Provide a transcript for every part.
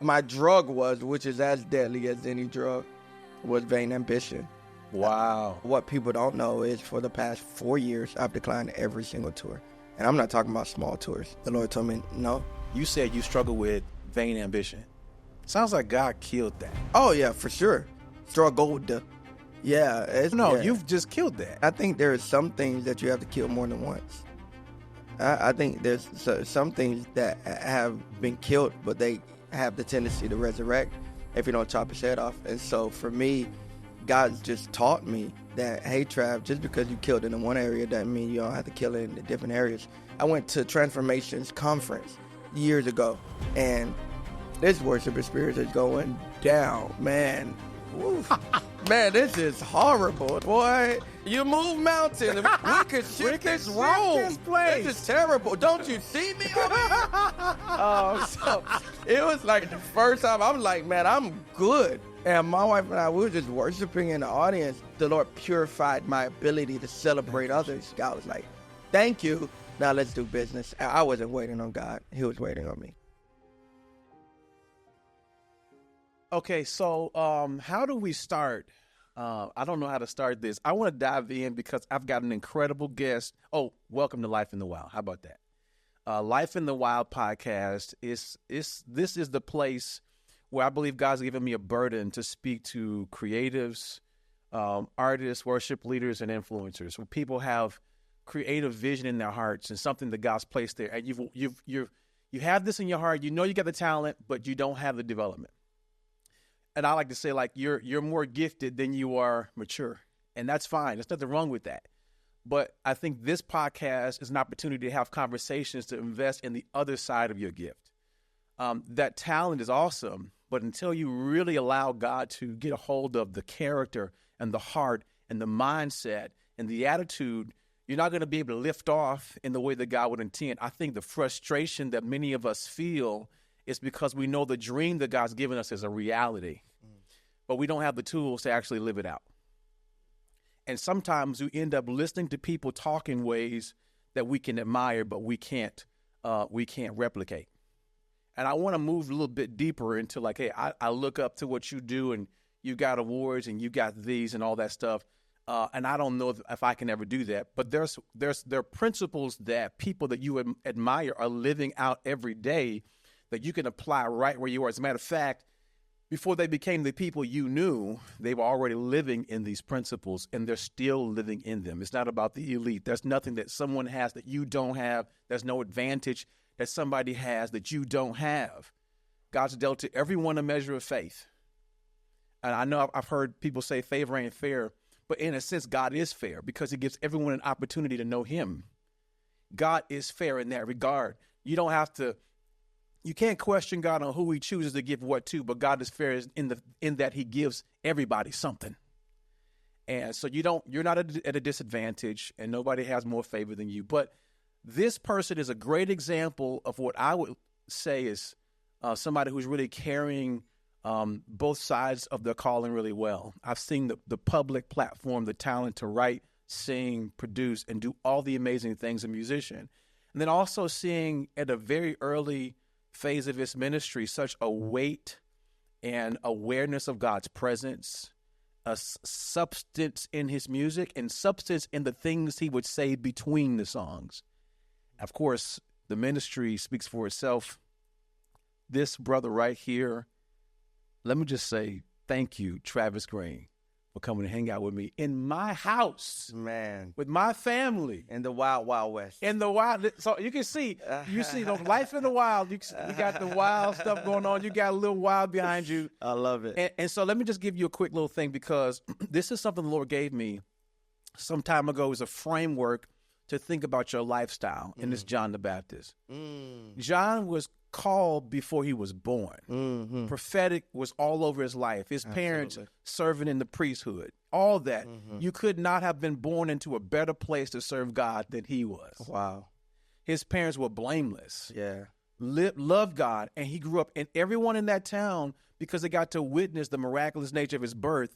my drug was, which is as deadly as any drug, was vain ambition. Wow. What people don't know is for the past 4 years, I've declined every single tour. And I'm not talking about small tours. The Lord told me, no. You said you struggle with vain ambition. Sounds like God killed that. Oh, yeah, for sure. Struggled. Yeah. You've just killed that. I think there are some things that you have to kill more than once. I think there's some things that have been killed, but they have the tendency to resurrect if you don't chop his head off. And so for me, God's just taught me that, hey, Trav, just because you killed it in one area doesn't mean you don't have to kill it in the different areas. I went to Transformations Conference years ago, and this worship experience is going down, man. Man, this is horrible, boy. You move mountains. We could shift this room. This is terrible. Don't you see me over here? So it was like the first time I was like, man, I'm good. And my wife and I, we were just worshiping in the audience. The Lord purified my ability to celebrate others. God was like, thank you. Now let's do business. I wasn't waiting on God. He was waiting on me. Okay, so how do we start? I don't know how to start this. I want to dive in because I've got an incredible guest. Oh, welcome to Life in the Wild. How about that? Life in the Wild podcast this is the place where I believe God's given me a burden to speak to creatives, artists, worship leaders, and influencers. Where people have creative vision in their hearts and something that God's placed there, and you have this in your heart. You know you got the talent, but you don't have the development. And I like to say, like, you're more gifted than you are mature. And that's fine. There's nothing wrong with that. But I think this podcast is an opportunity to have conversations to invest in the other side of your gift. That talent is awesome, but until you really allow God to get a hold of the character and the heart and the mindset and the attitude, you're not going to be able to lift off in the way that God would intend. I think the frustration that many of us feel is because we know the dream that God's given us is a reality, but we don't have the tools to actually live it out. And sometimes we end up listening to people talk in ways that we can admire, but we can't replicate. And I want to move a little bit deeper into like, hey, I look up to what you do, and you got awards and you got these and all that stuff. And I don't know if I can ever do that, but there are principles that people that you admire are living out every day that you can apply right where you are. As a matter of fact, before they became the people you knew, they were already living in these principles, and they're still living in them. It's not about the elite. There's nothing that someone has that you don't have. There's no advantage that somebody has that you don't have. God's dealt to everyone a measure of faith. And I know I've heard people say favor ain't fair, but in a sense, God is fair because he gives everyone an opportunity to know him. God is fair in that regard. You can't question God on who he chooses to give what to, but God is fair in that he gives everybody something. And so you're not at a disadvantage, and nobody has more favor than you. But this person is a great example of what I would say is somebody who's really carrying both sides of their calling really well. I've seen the public platform, the talent to write, sing, produce, and do all the amazing things a musician. And then also seeing at a very early phase of his ministry such a weight and awareness of God's presence, a substance in his music, and substance in the things he would say between the songs. Of course, the ministry speaks for itself. This brother right here, let me just say thank you, Travis Greene, for coming to hang out with me in my house, man, with my family, in the wild, wild west. In the wild, so you see the life in the wild. You got the wild stuff going on. You got a little wild behind you. I love it. And so let me just give you a quick little thing, because this is something the Lord gave me some time ago as a framework to think about your lifestyle. And it's John the Baptist. John was called before he was born. Mm-hmm. Prophetic was all over his life. His parents serving in the priesthood, all that. Mm-hmm. You could not have been born into a better place to serve God than he was. Wow. His parents were blameless. Yeah. Loved God. And he grew up, and everyone in that town, because they got to witness the miraculous nature of his birth,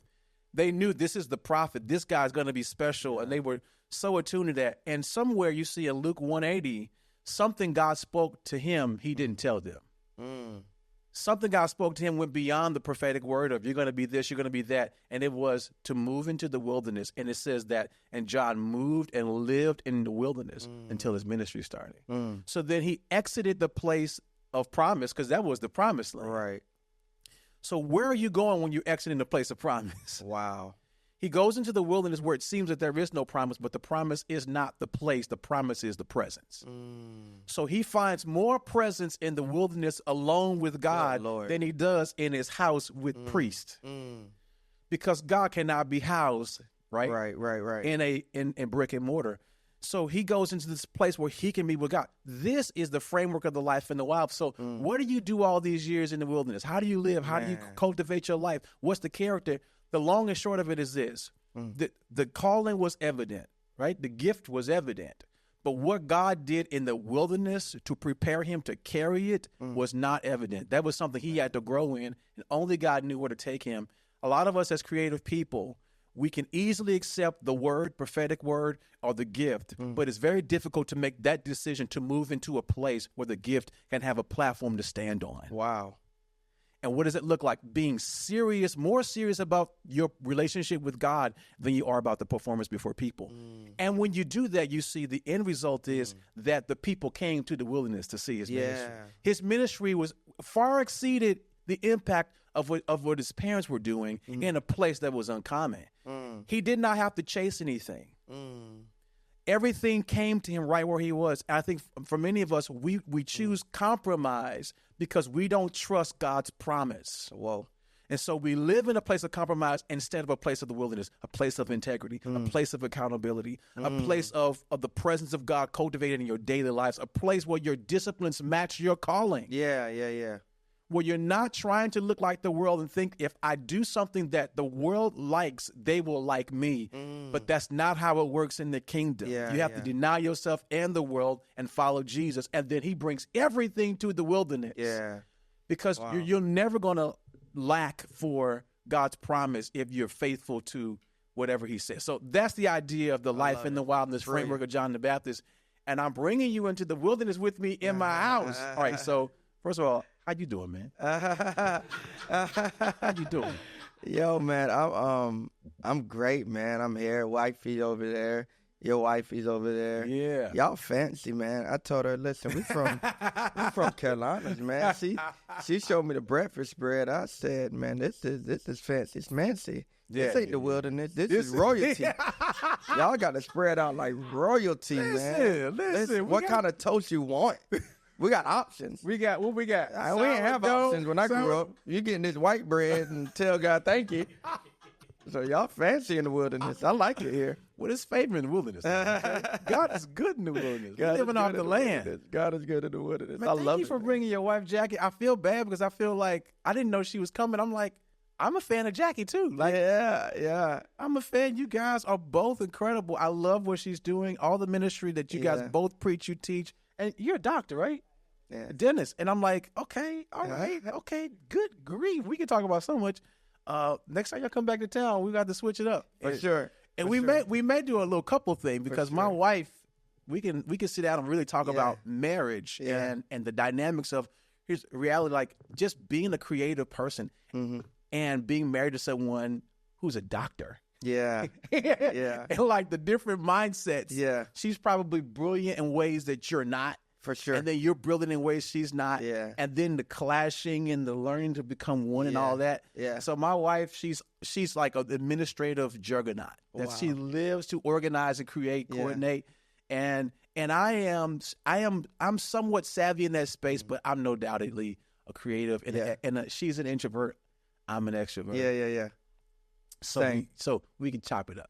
they knew this is the prophet. This guy's going to be special. Yeah. And they were so attuned to that. And somewhere you see in Luke 180, something God spoke to him, he didn't tell them. something God spoke to him went beyond the prophetic word of you're going to be this, you're going to be that. And it was to move into the wilderness. And it says that, and John moved and lived in the wilderness until his ministry started. So then he exited the place of promise, because that was the promised land. Right. So where are you going when you're exiting the place of promise? Wow. He goes into the wilderness where it seems that there is no promise, but the promise is not the place. The promise is the presence. So he finds more presence in the wilderness alone with God than he does in his house with priests. Because God cannot be housed, right? Right. In brick and mortar. So he goes into this place where he can be with God. This is the framework of the life in the wild. So what do you do all these years in the wilderness? How do you live? How do you cultivate your life? What's the character? The long and short of it is this. The calling was evident, right? The gift was evident. But what God did in the wilderness to prepare him to carry it was not evident. That was something he had to grow in, and only God knew where to take him. A lot of us as creative people, we can easily accept the word, prophetic word, or the gift, but it's very difficult to make that decision to move into a place where the gift can have a platform to stand on. Wow. And what does it look like? Being serious, more serious about your relationship with God than you are about the performance before people. And when you do that, you see the end result is that the people came to the wilderness to see his ministry. His ministry was far exceeded the impact of what his parents were doing in a place that was uncommon. He did not have to chase anything. Everything came to him right where he was. And I think for many of us, we choose compromise because we don't trust God's promise. Whoa. And so we live in a place of compromise instead of a place of the wilderness, a place of integrity, a place of accountability, a place of the presence of God cultivated in your daily lives, a place where your disciplines match your calling. Yeah. Where you're not trying to look like the world and think if I do something that the world likes, they will like me. But that's not how it works in the kingdom. You have to deny yourself and the world and follow Jesus. And then he brings everything to the wilderness. Because you're never going to lack for God's promise if you're faithful to whatever he says. So that's the idea of the life in the wilderness framework of John the Baptist. And I'm bringing you into the wilderness with me in my house. All right, so first of all, how you doing, man? How you doing? Yo, man, I'm great, man. I'm here. Wifey's over there. Your wifey's over there. Yeah. Y'all fancy, man. I told her, listen, we from Carolinas, man. She showed me the breakfast spread. I said, man, this is fancy. It's fancy. This ain't the wilderness. This is royalty. Y'all got to spread out like royalty, man. Listen. What kind of toast you want? We got options. We got. We didn't have options when I grew up. You getting this white bread and tell God thank you. So y'all fancy in the wilderness. I like it here. What is favor in the wilderness? God is good in the wilderness. We're living off the land. God is good in the wilderness. Man, I love it. Thank you for bringing your wife, Jackie. I feel bad because I feel like I didn't know she was coming. I'm like, I'm a fan of Jackie too. Like, yeah. I'm a fan. You guys are both incredible. I love what she's doing. All the ministry that you guys both preach, you teach, and you're a doctor, right? Yeah. Dentist. And I'm like, okay, all right, okay, good grief. We can talk about so much. Next time y'all come back to town, we got to switch it up. For sure. And we may do a little couple thing because my wife, we can sit down and really talk about marriage and the dynamics of here's reality, like just being a creative person and being married to someone who's a doctor. Yeah. And like the different mindsets. Yeah. She's probably brilliant in ways that you're not. For sure. And then you're brilliant in ways she's not. Yeah. And then the clashing and the learning to become one and all that. Yeah. So my wife, she's like an administrative juggernaut. That she lives to organize and create, coordinate. And I'm somewhat savvy in that space, but I'm no doubtedly a creative. And she's an introvert. I'm an extrovert. Yeah. So we can chop it up.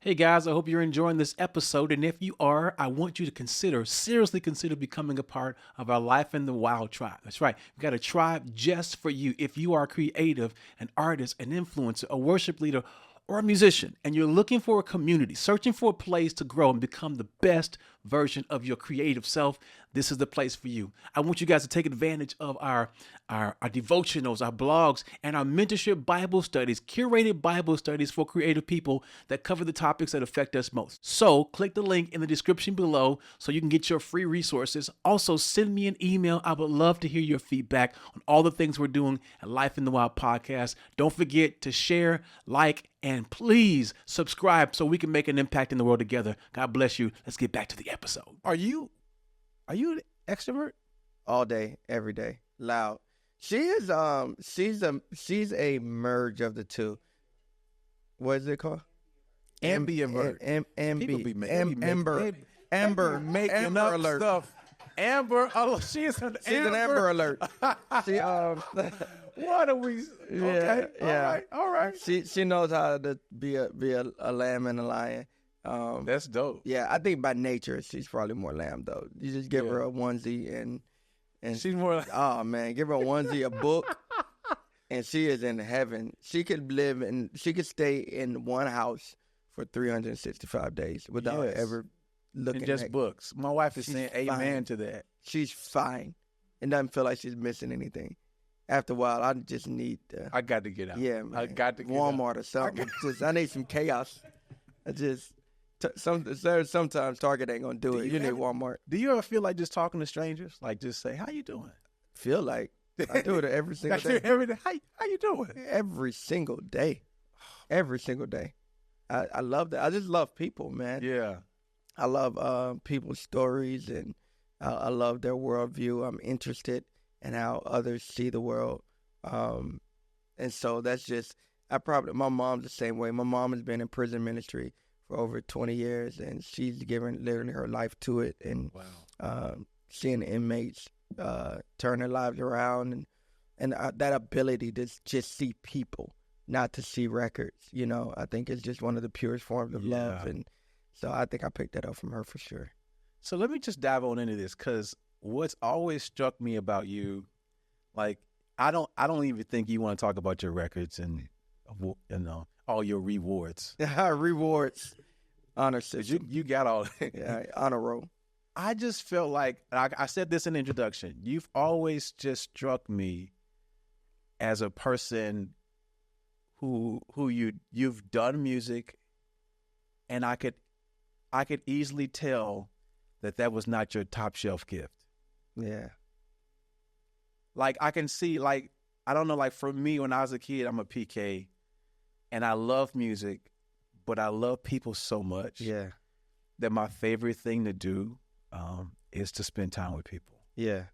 Hey guys, I hope you're enjoying this episode. And if you are, I want you to seriously consider becoming a part of our Life in the Wild tribe. That's right. We've got a tribe just for you. If you are creative, an artist, an influencer, a worship leader, or a musician, and you're looking for a community, searching for a place to grow and become the best version of your creative self, this is the place for you. I want you guys to take advantage of our devotionals, our blogs, and our mentorship Bible studies, curated Bible studies for creative people that cover the topics that affect us most. So click the link in the description below so you can get your free resources. Also, send me an email. I would love to hear your feedback on all the things we're doing at Life in the Wild podcast. Don't forget to share, like, and please subscribe so we can make an impact in the world together. God bless you. Let's get back to the episode. Are you an extrovert? All day, every day, loud. She is she's a merge of the two. What is it called? Ambivert. People be making up alert. stuff. Amber, she's an Amber alert. She What are we? Okay, yeah. all right. She knows how to be a lamb and a lion. That's dope. Yeah, I think by nature she's probably more lamb though. You just give her a onesie and she's more like, oh man, give her a onesie, a book, and she is in heaven. She could stay in one house for 365 days without ever looking at just books. My wife is saying amen to that. She's fine. It doesn't feel like she's missing anything. After a while, I just need I got to get out. Yeah, man. I got to get Walmart out. Or something. I need some chaos. Sometimes Target ain't gonna do it. You need Walmart. Do you ever feel like just talking to strangers? Like just say, "How you doing?" Feel like I do it every single day. Every day. How you doing? Every single day. Every single day. I love that. I just love people, man. Yeah. I love people's stories, and I love their worldview. I'm interested in how others see the world, and so that's just. My mom's the same way. My mom has been in prison ministry for over 20 years, and she's given literally her life to it, and seeing inmates turn their lives around, and that ability to just see people, not to see records, I think it's just one of the purest forms of love, and so I think I picked that up from her for sure. So let me just dive on into this, because what's always struck me about you, like I don't even think you want to talk about your records and all your rewards. Rewards, honor system. You got all that. Yeah, honor roll. I just felt like I said this in the introduction. You've always just struck me as a person who you've done music, and I could easily tell that was not your top shelf gift. Yeah. Like I can see, like I don't know, like for me when I was a kid, I'm a PK, and I love music, but I love people so much. Yeah. That my favorite thing to do is to spend time with people. Yeah.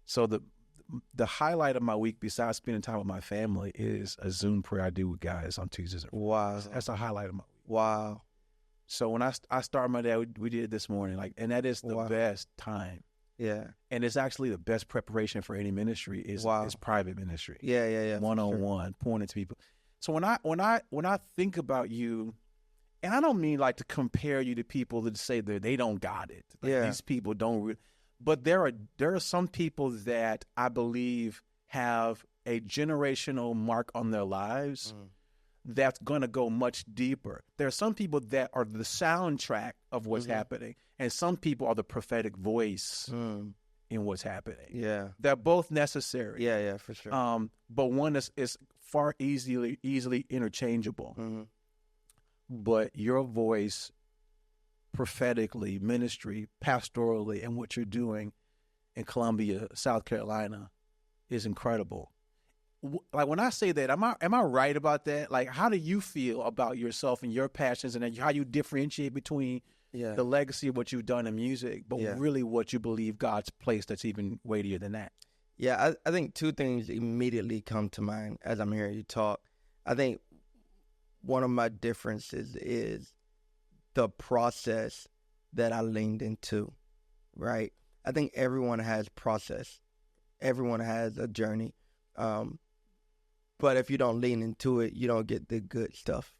So the highlight of my week, besides spending time with my family, is a Zoom prayer I do with guys on Tuesdays. Wow. That's a highlight of my week. Wow. So when I start my day, we did it this morning, and that is the best time. Yeah. And it's actually the best preparation for any ministry is private ministry. Yeah. One-on-one, pointing to people. So when I think about you, and I don't mean like to compare you to people that say that they don't got it. Like these people don't. But there are some people that I believe have a generational mark on their lives that's going to go much deeper. There are some people that are the soundtrack of what's happening, and some people are the prophetic voice in what's happening. Yeah. They're both necessary. Yeah, for sure. But one is far easily interchangeable. But your voice prophetically, ministry, pastorally, and what you're doing in Columbia, South Carolina is incredible. Like when I say that, am I right about that? Like, how do you feel about yourself and your passions, and how you differentiate between the legacy of what you've done in music, but really what you believe God's placed that's even weightier than that? Yeah, I think two things immediately come to mind as I'm hearing you talk. I think one of my differences is the process that I leaned into, right? I think everyone has process. Everyone has a journey. But if you don't lean into it, you don't get the good stuff.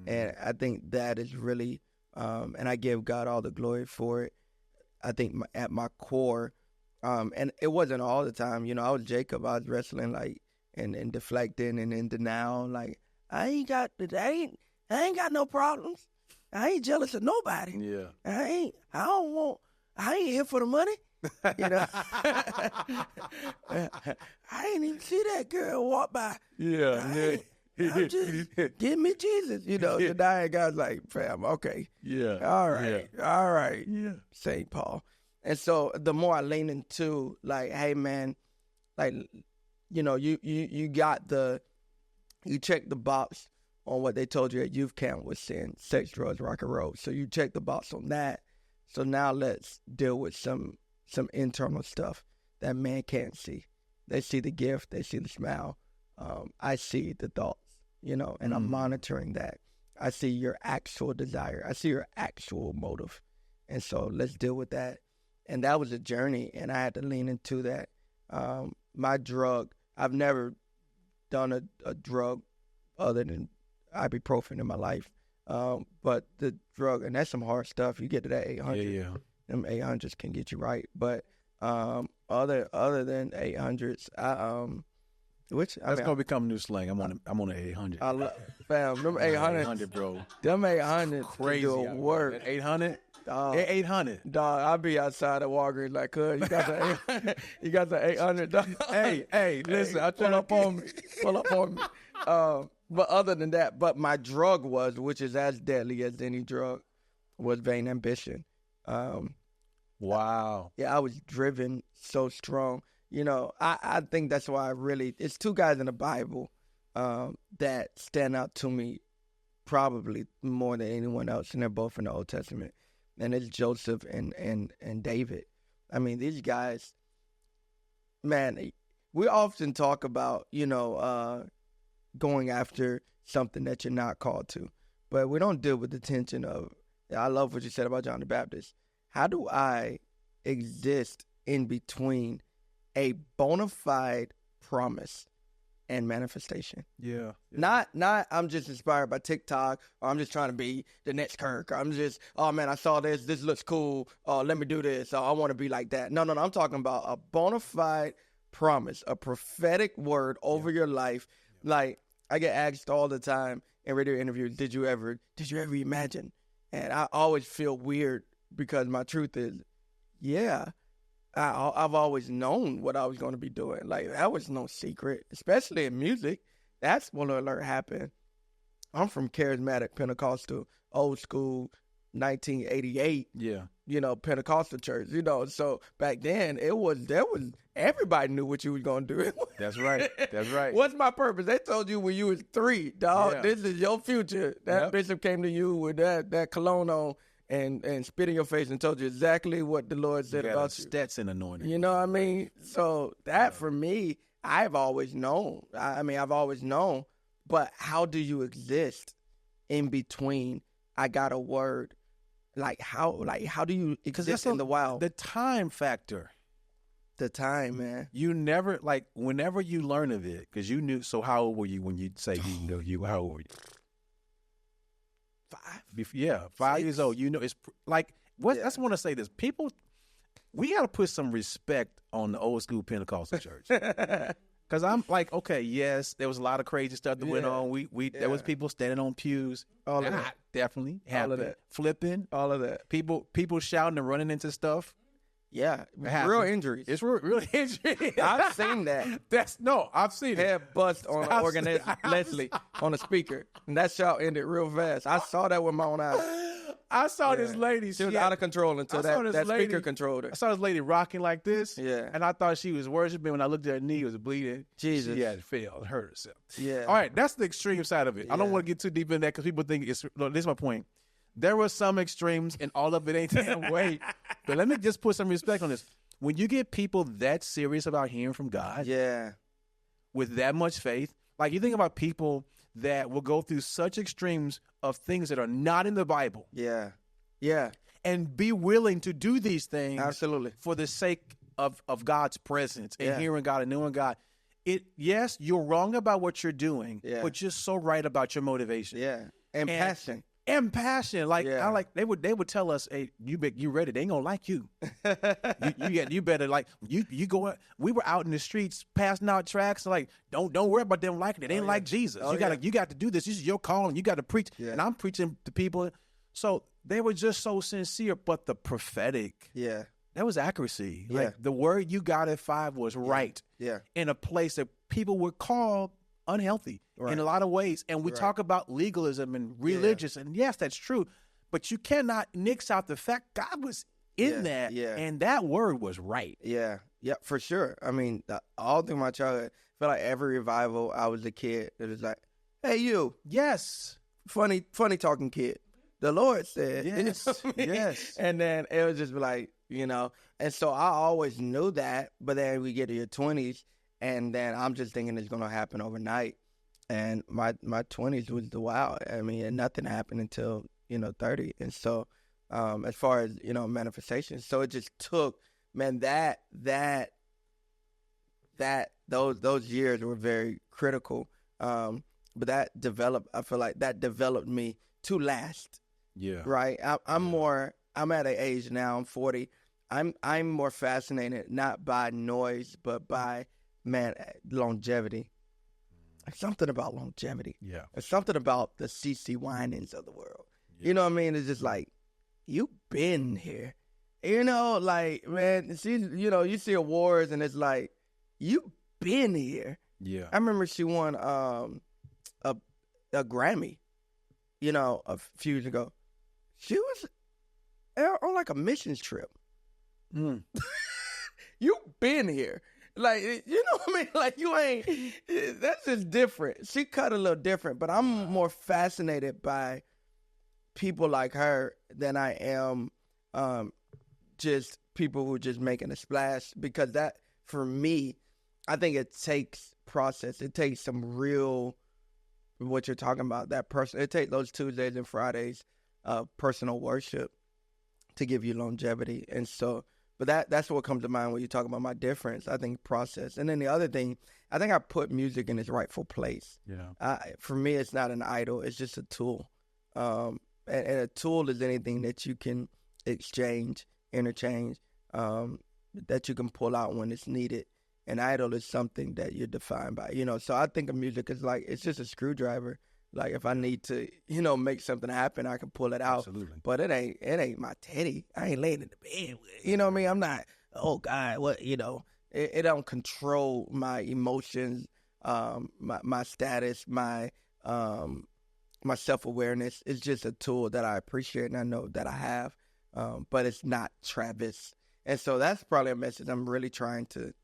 And I think that is really, and I give God all the glory for it. I think at my core, and it wasn't all the time, I was Jacob. I was wrestling like and deflecting and in denial. Like I ain't got no problems. I ain't jealous of nobody. Yeah. I ain't here for the money. You know, I ain't even see that girl walk by. Yeah. I'm just give me Jesus. You know, the dying guy's like, fam, okay. Yeah. All right. Yeah. All right. Yeah. St. Paul. And so the more I lean into like, hey man, like, you know, you check the box on what they told you at youth camp was sin, sex, drugs, rock and roll. So you check the box on that. So now let's deal with some internal stuff that man can't see. They see the gift, they see the smile. I see the thoughts, you know, and I'm monitoring that. I see your actual desire. I see your actual motive. And so let's deal with that. And that was a journey, and I had to lean into that. My drug, I've never done a drug other than ibuprofen in my life. But the drug, and that's some hard stuff. You get to that 800. Yeah. Them 800s can get you right. But other than 800s, That's gonna become new slang. I'm on an 800. Fam, them 800, 800, bro. Them 800 Crazy do work. 800. 800. Dog, I'll be outside at Walgreens like, cuz, you got the 800, you got the 800, dog. Hey, listen, I pull up on me. But other than that, but my drug which is as deadly as any drug, was vain ambition. Wow. Yeah, I was driven so strong. You know, I think that's why it's two guys in the Bible that stand out to me probably more than anyone else, and they're both in the Old Testament. And it's Joseph and David. I mean, these guys, man, we often talk about, you know, going after something that you're not called to. But we don't deal with the tension of, I love what you said about John the Baptist. How do I exist in between a bona fide promise and manifestation? Yeah. Not I'm just inspired by TikTok, or I'm just trying to be the next Kirk, or I'm just, oh man, I saw this looks cool, let me do this, I want to be like that. No, I'm talking about a bona fide promise, a prophetic word over your life. Like, I get asked all the time in radio interviews, did you ever imagine? And I always feel weird because my truth is, yeah, I've always known what I was going to be doing. Like, that was no secret, especially in music. That's when the alert happened. I'm from charismatic Pentecostal, old school, 1988. Yeah. You know, Pentecostal church. You know, so back then there was everybody knew what you was gonna do. That's right. What's my purpose? They told you when you was 3, dog. Yeah. This is your future. That bishop came to you with that cologne on and spit in your face and told you exactly what the Lord said about you. Stetson anointing. You know what I mean? So that for me, I've always known. I've always known. But how do you exist in between? I got a word. Like how do you exist in the wild? The time factor. The time, man. You never, like, whenever you learn of it, because you knew. So how old were you when you say you know you? How old were you? 5. Yeah, 5 years old. You know, it's like what? I just want to say this. People, we got to put some respect on the old school Pentecostal church. Because I'm like, okay, yes, there was a lot of crazy stuff that went on. There was people standing on pews. All of that. Definitely happened. All of that. Flipping. All of that. People shouting and running into stuff. Yeah, real injuries. It's real injury. I've seen that. I've seen it. Head bust on an organizer, Leslie, on a speaker. And that shout ended real fast. I saw that with my own eyes. I saw this lady. She was out of control until that speaker controlled her. I saw this lady rocking like this. Yeah. And I thought she was worshiping. When I looked at her knee, it was bleeding. Jesus. She had failed, hurt herself. Yeah. All right, that's the extreme side of it. I don't want to get too deep in that because people think this is my point. There were some extremes, and all of it ain't that way. But let me just put some respect on this. When you get people that serious about hearing from God, with that much faith, like you think about people that will go through such extremes of things that are not in the Bible. Yeah. And be willing to do these things. Absolutely. For the sake of God's presence and hearing God and knowing God. Yes, you're wrong about what you're doing, but you're so right about your motivation. Yeah. And passion. And passion, like they would tell us, "Hey, you ready? They ain't gonna like you. you better like you go." We were out in the streets passing out tracts, like don't worry about them liking it. They ain't like Jesus. You got to do this. This is your calling. You got to preach. Yeah. And I'm preaching to people. So they were just so sincere, but the prophetic, Yeah. that was accuracy. Yeah. Like the word you got at 5 was right. Yeah. In a place that people would call unhealthy in a lot of ways. And we talk about legalism and religious, and yes, that's true. But you cannot nix out the fact God was in that, and that word was right. Yeah, yeah, for sure. I mean, all through my childhood, I feel like every revival, I was a kid that was like, "Hey, you, Yes, funny talking kid." The Lord said, yes, you know what I mean? yes. And then it was just like, and so I always knew that. But then we get to your 20s, and then I'm just thinking it's gonna happen overnight. And my 20s was the wow. I mean, and nothing happened until 30. And so, as far as manifestation, so it just took, man, those years were very critical. But that developed. I feel like that developed me to last. Yeah. Right. I'm at an age now. I'm 40. I'm more fascinated not by noise, but by longevity. There's something about longevity. Yeah. There's something about the CC Winans of the world. Yeah. You know what I mean? It's just like, you've been here. Like, man, you see awards and it's like, you've been here. Yeah. I remember she won a Grammy, a few years ago. She was on like a missions trip. Mm. You've been here. Like, you know what I mean? Like, you ain't, that's just different. She cut a little different, but I'm more fascinated by people like her than I am just people who are just making a splash, because that, for me, I think it takes process. It takes some real, what you're talking about, that person. It takes those Tuesdays and Fridays of personal worship to give you longevity. And so, but that's what comes to mind when you talk about my difference. I think process. And then the other thing, I think I put music in its rightful place. Yeah. For me, it's not an idol. It's just a tool. And a tool is anything that you can exchange, interchange, that you can pull out when it's needed. An idol is something that you're defined by, So I think of music as like, it's just a screwdriver. Like, if I need to, make something happen, I can pull it out. Absolutely. But it ain't my teddy. I ain't laying in the bed with it. You know what I mean? I'm not, oh God, what, it don't control my emotions, my status, my self-awareness. It's just a tool that I appreciate and I know that I have, but it's not Travis. And so that's probably a message I'm really trying to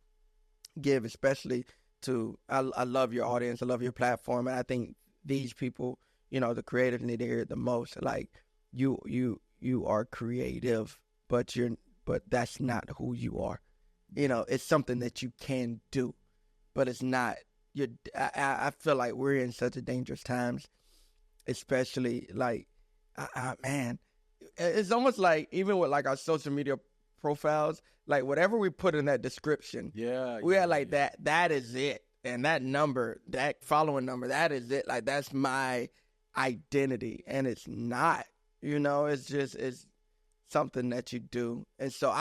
give, especially to, I love your audience, I love your platform, and I think these people, the creatives need to hear it the most. Like, you are creative, but that's not who you are. It's something that you can do, but it's not. I feel like we're in such a dangerous times, especially like, man, it's almost like even with like our social media profiles, like whatever we put in that description, we are like that is it. And that number, that following number, that is it. Like, that's my identity. And it's not, it's something that you do. And so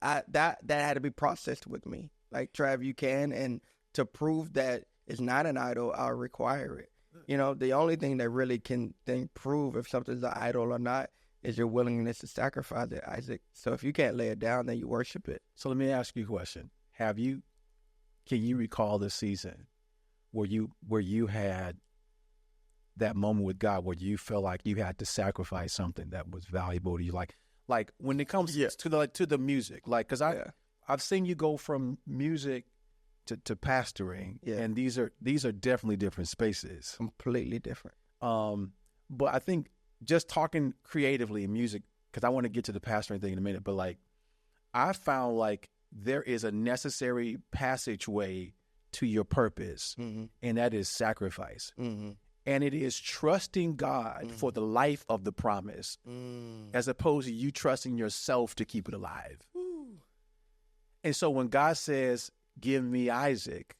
that had to be processed with me. Like, Trav, you can. And to prove that it's not an idol, I'll require it. The only thing that really can then prove if something's an idol or not is your willingness to sacrifice it, Isaac. So if you can't lay it down, then you worship it. So let me ask you a question. Can you recall the season where you had that moment with God where you felt like you had to sacrifice something that was valuable to you? Like when it comes to the music, like, because I've seen you go from music to pastoring, and these are definitely different spaces, completely different. But I think just talking creatively in music, because I want to get to the pastoring thing in a minute, but like, I found like there is a necessary passageway to your purpose, and that is sacrifice. And it is trusting God for the life of the promise, as opposed to you trusting yourself to keep it alive. And so when God says, give me Isaac,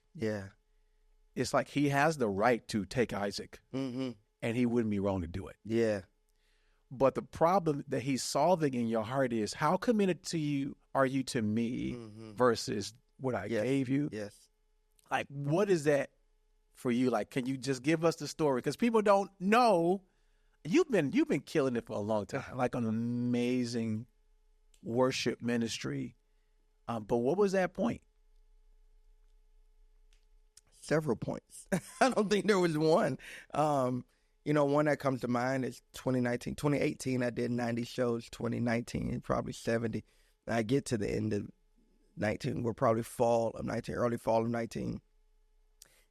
it's like he has the right to take Isaac, and he wouldn't be wrong to do it. Yeah. But the problem that he's solving in your heart is, how committed to you are you to me versus what I gave you? Yes. Like, what is that for you? Like, can you just give us the story? Because people don't know you've been killing it for a long time, like an amazing worship ministry. But what was that point? Several points. I don't think there was one. One that comes to mind is 2019. 2018, I did 90 shows. 2019, probably 70. I get to the end of 19. We're probably fall of 19, early fall of 19.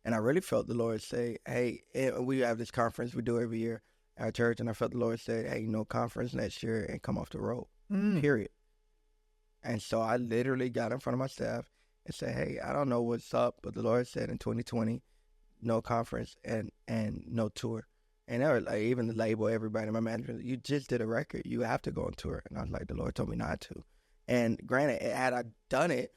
And I really felt the Lord say, hey, we have this conference we do every year at our church. And I felt the Lord say, hey, no conference next year and come off the road, period. And so I literally got in front of my staff and said, hey, I don't know what's up, but the Lord said in 2020, no conference and no tour. And they were like, even the label, everybody in my management, you just did a record. You have to go on tour. And I was like, the Lord told me not to. And granted, had I done it,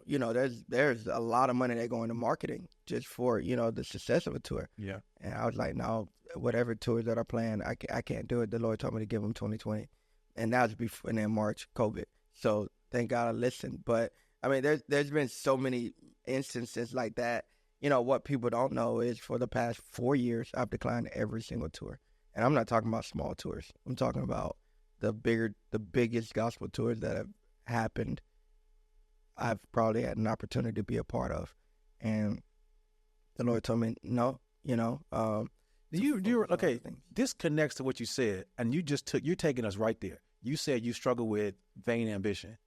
there's a lot of money that go into marketing just for, the success of a tour. Yeah. And I was like, no, whatever tours that are planned, I can't do it. The Lord told me to give them 2020. And that was before, and then March, COVID. So thank God I listened. But I mean, there's been so many instances like that. What people don't know is for the past 4 years, I've declined every single tour. And I'm not talking about small tours. I'm talking about the biggest gospel tours that have happened. I've probably had an opportunity to be a part of. And the Lord told me, no, okay, this connects to what you said. And you're taking us right there. You said you struggle with vain ambition.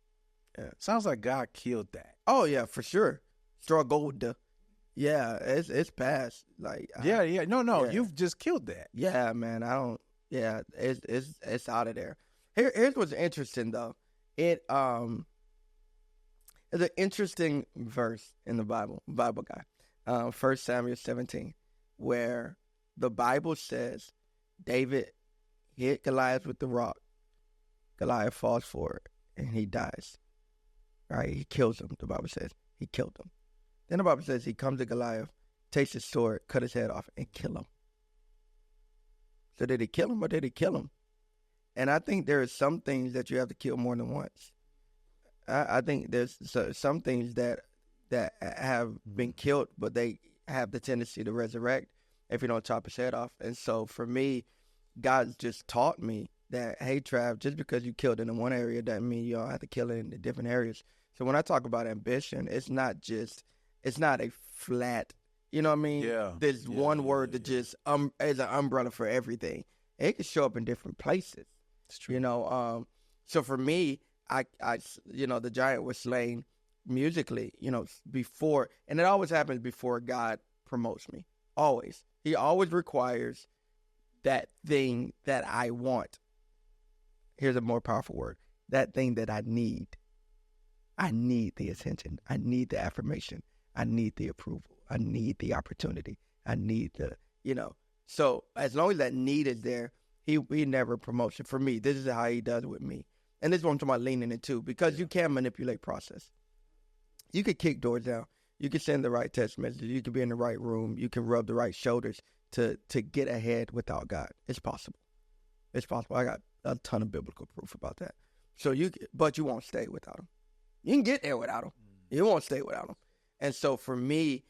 Yeah. Sounds like God killed that. Oh, yeah, for sure. Struggled. Yeah, it's past. Like No, yeah. you've just killed that. Yeah, man. It's out of there. Here's what's interesting though. It's an interesting verse in the Bible guy. 1 Samuel 17, where the Bible says David hit Goliath with the rock. Goliath falls for it and he dies. Right? He kills him. The Bible says he killed him. Then the Bible says he comes to Goliath, takes his sword, cut his head off, and kill him. So did he kill him or did he kill him? And I think there are some things that you have to kill more than once. I think there's some things that have been killed, but they have the tendency to resurrect if you don't chop his head off. And so for me, God's just taught me that, hey, Trav, just because you killed it in one area doesn't mean you don't have to kill it in the different areas. So when I talk about ambition, it's not a flat, you know what I mean? Yeah. There's one word that just is an umbrella for everything. It can show up in different places. It's true. So for me, I the giant was slain musically, before, and it always happens before God promotes me. Always. He always requires that thing that I want. Here's a more powerful word. That thing that I need. I need the attention. I need the affirmation. I need the approval. I need the opportunity. I need So as long as that need is there, he never promotes it. For me, this is how he does it with me. And this is what I'm talking about leaning into, because you can manipulate process. You could kick doors down. You can send the right text messages. You can be in the right room. You can rub the right shoulders to get ahead without God. It's possible. It's possible. I got a ton of biblical proof about that. But you won't stay without him. You can get there without him. You won't stay without him. And so for me,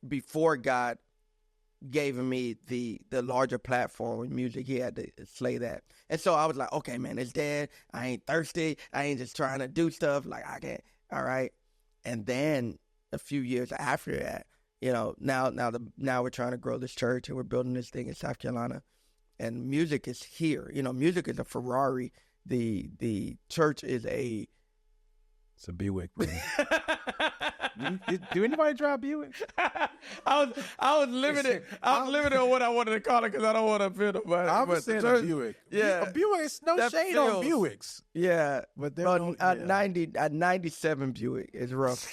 before God gave me the larger platform with music, he had to slay that. And so I was like, okay, man, it's dead. I ain't thirsty. I ain't just trying to do stuff. Like, I can't. All right. And then a few years after that, now we're trying to grow this church and we're building this thing in South Carolina. And music is here. Music is a Ferrari. The church is it's a Buick. Do anybody drive Buick? I was limited. I was limited on what I wanted to call it because I don't want to offend nobody. I was saying a Buick. Yeah, a Buick. It's no shade on Buicks. Yeah, but a 97 Buick is rough.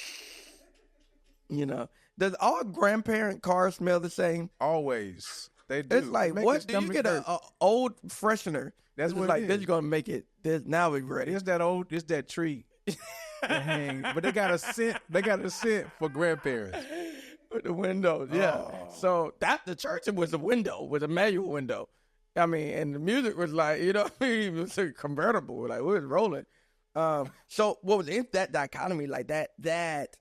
Does all grandparent cars smell the same? Always. They do. It's like, what? Do you get an old freshener? That's what like, this is going to make it. Now we're ready. It's that tree. But they got a scent. They got a scent for grandparents. With the windows, yeah. Oh. So the church was a window, was a manual window. I mean, and the music was like, it was a convertible. Like, we was rolling. So what was in that dichotomy, like that,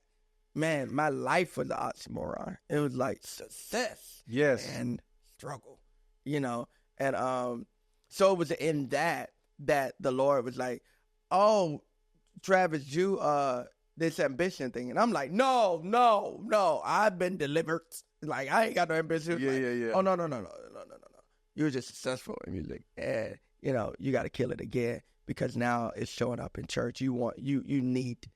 man, my life was an oxymoron. It was like success. Yes. And struggle. you know. And so it was in that the Lord was like, oh, Travis, you this ambition thing. And I'm like, no, I've been delivered. Like, I ain't got no ambition. Yeah, like, yeah. Oh, no. You were just successful in music. And, you know, you got to kill it again because now it's showing up in church. You need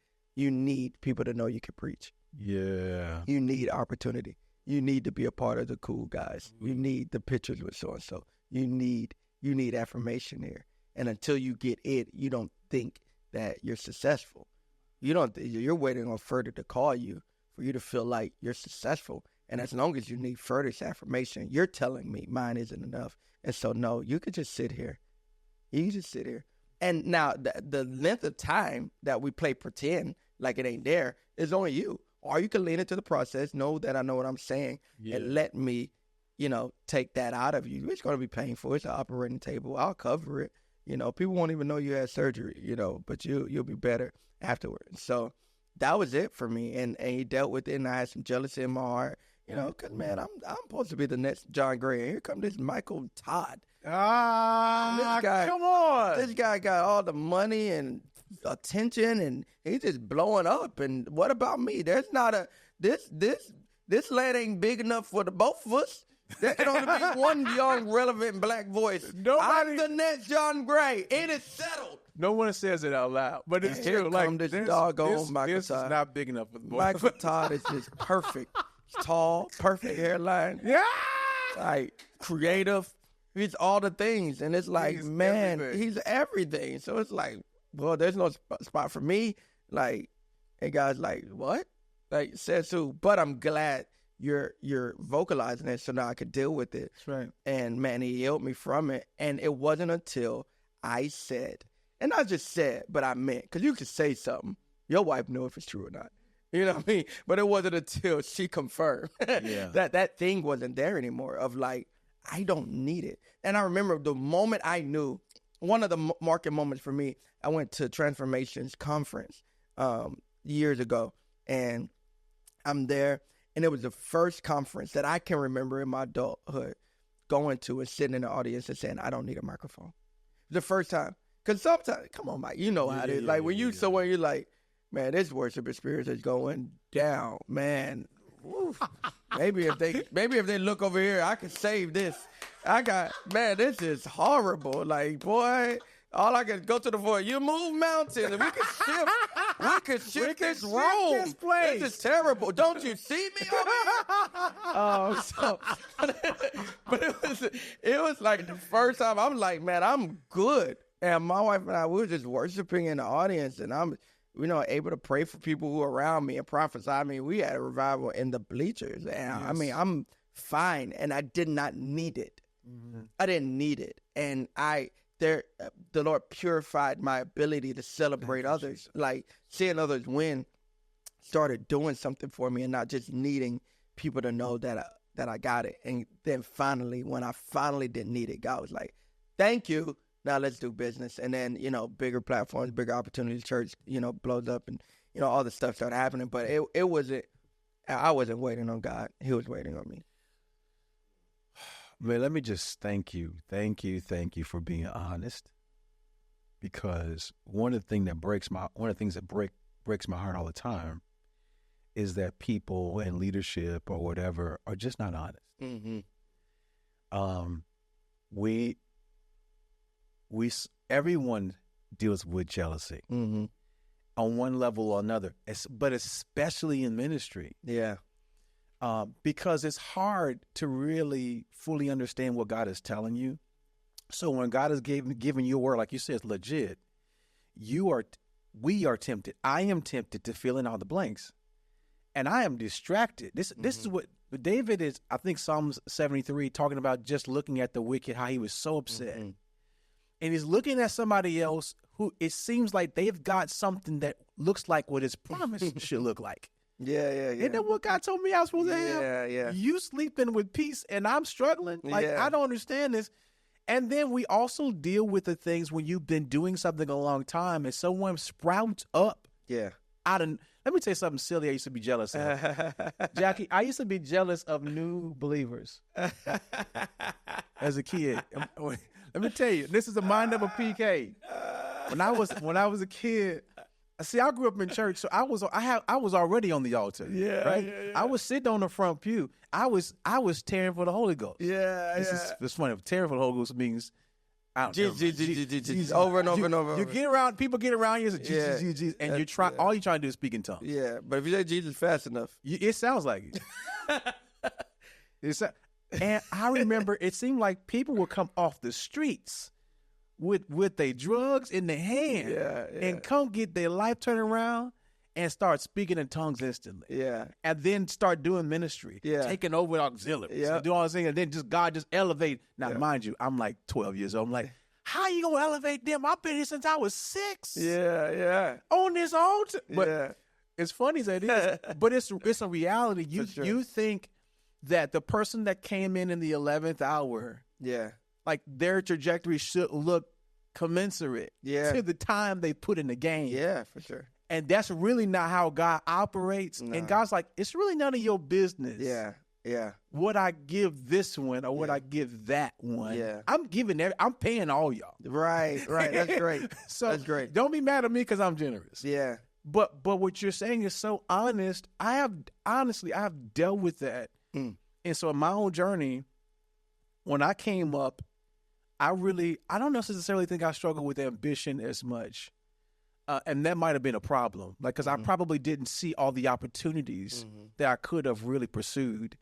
people to know you can preach. Yeah. You need opportunity. You need to be a part of the cool guys. You need the pictures with so-and-so. You need affirmation here. And until you get it, you don't think that you're successful. You're waiting on further to call you for you to feel like you're successful. And as long as you need further affirmation, you're telling me mine isn't enough. And so, no, you could just sit here. You can just sit here. And now the length of time that we play pretend like it ain't there is on you. Or you can lean into the process, know that I know what I'm saying, and let me, you know, take that out of you. It's going to be painful. It's an operating table. I'll cover it. You know, people won't even know you had surgery, you know, but you'll be better afterwards. So that was it for me. And he dealt with it, and I had some jealousy in my heart, you know, because, man, I'm supposed to be the next John Gray. And here comes this Michael Todd. This guy, come on. This guy got all the money and attention, and he's just blowing up. And what about me? There's not this land ain't big enough for the both of us. There can only be one young, relevant black voice. I'm the next John Gray. It is settled. No one says it out loud, but it's true. Like this doggone Michael this Todd. is not big enough for the boy. Michael Todd is just perfect. He's tall, perfect hairline. Yeah, like creative. He's all the things, and it's like, he's everything. So it's like, well, there's no spot for me. Like, and guys, like, what? Like, says who? But I'm glad you're vocalizing it, so now I could deal with it. That's right. And man, he healed me from it. And it wasn't until I said, and not just said, but I meant, because you could say something, your wife knew if it's true or not. You know what I mean? But it wasn't until she confirmed that thing wasn't there anymore. Of like, I don't need it. And I remember the moment I knew, one of the market moments for me, I went to Transformations Conference years ago, and I'm there, and it was the first conference that I can remember in my adulthood going to and sitting in the audience and saying, I don't need a microphone. The first time. Because sometimes, come on, Mike, you know how it is. Like, when you somewhere, you're like, man, this worship experience is going down, man. Oof. Maybe if they look over here, I can save this. This is horrible. Like, boy, all I can go to the void. You move mountains, and we can shift this room. This place. This is terrible. Don't you see me over here? But it was like the first time I'm like, man, I'm good. And my wife and I, we were just worshiping in the audience, and I'm, you know, able to pray for people who are around me and prophesy. I mean, we had a revival in the bleachers. And I mean, I'm fine, and I did not need it. Mm-hmm. I didn't need it. And the Lord purified my ability to celebrate others. Like, seeing others win started doing something for me, and not just needing people to know that I got it. And then finally, when I finally didn't need it, God was like, thank you. Now let's do business. And then, you know, bigger platforms, bigger opportunities, church, you know, blows up, and, you know, all the stuff started happening. But it wasn't, I wasn't waiting on God. He was waiting on me. Man, let me just thank you for being honest. Because one of the things that breaks my heart all the time is that people in leadership or whatever are just not honest. Mm-hmm. Everyone deals with jealousy on one level or another, but especially in ministry. Yeah. Because it's hard to really fully understand what God is telling you. So when God is giving you a word, like you said, it's legit, we are tempted. I am tempted to fill in all the blanks, and I am distracted. This is what David is, I think, Psalms 73, talking about just looking at the wicked, how he was so upset. Mm-hmm. And he's looking at somebody else who it seems like they've got something that looks like what his promise should look like. Yeah. Isn't that what God told me I was supposed to have? Yeah. You sleeping with peace and I'm struggling? Like, I don't understand this. And then we also deal with the things when you've been doing something a long time and someone sprouts up. Yeah. Out of, Let me tell you something silly I used to be jealous of. Jackie, I used to be jealous of new believers as a kid. Let me tell you, this is the mind of a PK. When I was a kid, see, I grew up in church, so I was already on the altar. Yeah, right. yeah. I was sitting on the front pew. I was tearing for the Holy Ghost. It's funny. Tearing for the Holy Ghost means Jesus, over and over and over. You get around, people get around you and say Jesus, and all you're trying to do is speak in tongues. Yeah, but if you say Jesus fast enough, it sounds like it. And I remember it seemed like people would come off the streets with their drugs in their hand and come get their life turned around and start speaking in tongues instantly. Yeah. And then start doing ministry. Yeah. Taking over auxiliaries. Yeah. Do all this thing, and then God just elevate. Now, mind you, I'm like 12 years old. I'm like, how you gonna elevate them? I've been here since I was 6. Yeah. On this altar. But it's funny as it is, but it's a reality. You think that the person that came in the 11th hour, like their trajectory should look commensurate to the time they put in the game. Yeah, for sure. And that's really not how God operates. No. And God's like, it's really none of your business. Yeah. What I give this one or what I give that one. Yeah. I'm paying all y'all. Right. That's great. That's great. Don't be mad at me because I'm generous. Yeah. But what you're saying is so honest. I have dealt with that. And so in my own journey, when I came up, I don't necessarily think I struggled with ambition as much. And that might have been a problem, because I probably didn't see all the opportunities that I could have really pursued.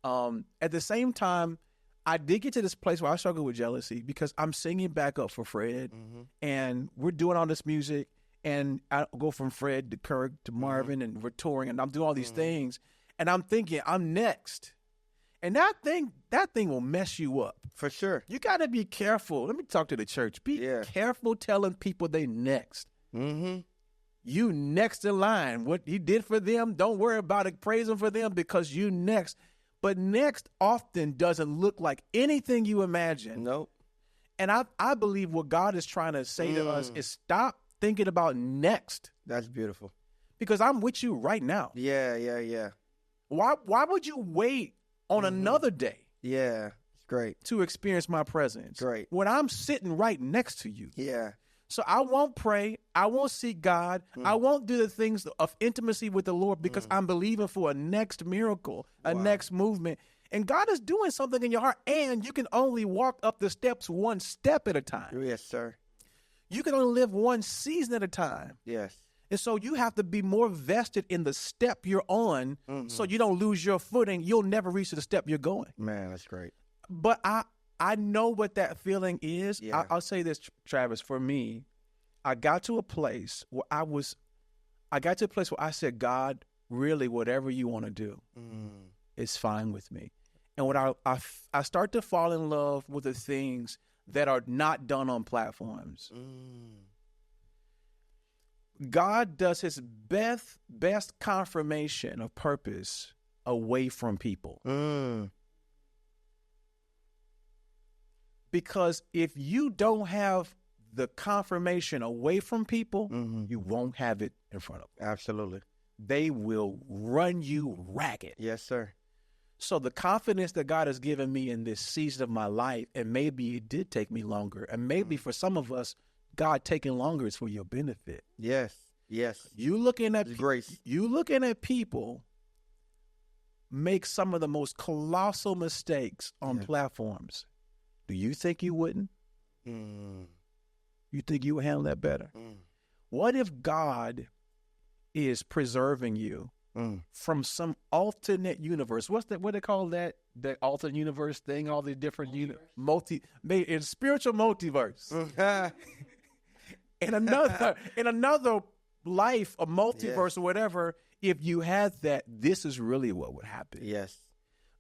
At the same time, I did get to this place where I struggled with jealousy because I'm singing back up for Fred, and we're doing all this music, and I go from Fred to Kirk to Marvin, and we're touring, and I'm doing all these things, and I'm thinking I'm next. And that thing will mess you up. For sure. You got to be careful. Let me talk to the church. Be careful telling people they next. You next in line. What you did for them, don't worry about it. Praise them for them because you next. But next often doesn't look like anything you imagine. Nope. And I believe what God is trying to say to us is stop thinking about next. That's beautiful. Because I'm with you right now. Yeah. Why would you wait on another day? Yeah, it's great. To experience my presence. Great. When I'm sitting right next to you. Yeah. So I won't pray. I won't seek God. I won't do the things of intimacy with the Lord because I'm believing for a next miracle, a next movement. And God is doing something in your heart. And you can only walk up the steps one step at a time. Yes, sir. You can only live one season at a time. Yes. And so you have to be more vested in the step you're on so you don't lose your footing. You'll never reach the step you're going. Man, that's great. But I know what that feeling is. Yeah. I'll say this, Travis, for me, I got to a place where I said, God, really, whatever you want to do is fine with me. And when I start to fall in love with the things that are not done on platforms. God does his best confirmation of purpose away from people. Because if you don't have the confirmation away from people, you won't have it in front of them. Absolutely. They will run you ragged. Yes, sir. So the confidence that God has given me in this season of my life, and maybe it did take me longer, and maybe for some of us, God taking longer is for your benefit. Yes. You looking at grace. You looking at people make some of the most colossal mistakes on platforms. Do you think you wouldn't? You think you would handle that better? What if God is preserving you from some alternate universe? What they call that? The alternate universe thing, all the different in spiritual multiverse. in another life, a multiverse or whatever, if you had that, this is really what would happen. Yes.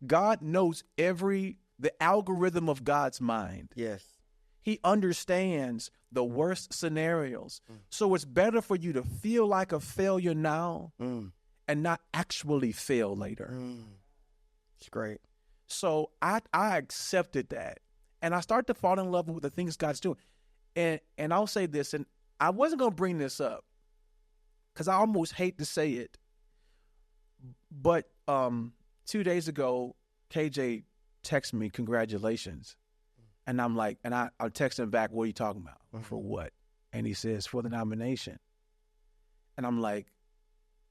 God knows the algorithm of God's mind. Yes. He understands the worst scenarios. So it's better for you to feel like a failure now and not actually fail later. It's great. So I accepted that. And I started to fall in love with the things God's doing. And I'll say this, and I wasn't going to bring this up, because I almost hate to say it, but 2 days ago, KJ texted me, congratulations. And I'm like, and I text him back, what are you talking about? Mm-hmm. For what? And he says, for the nomination. And I'm like,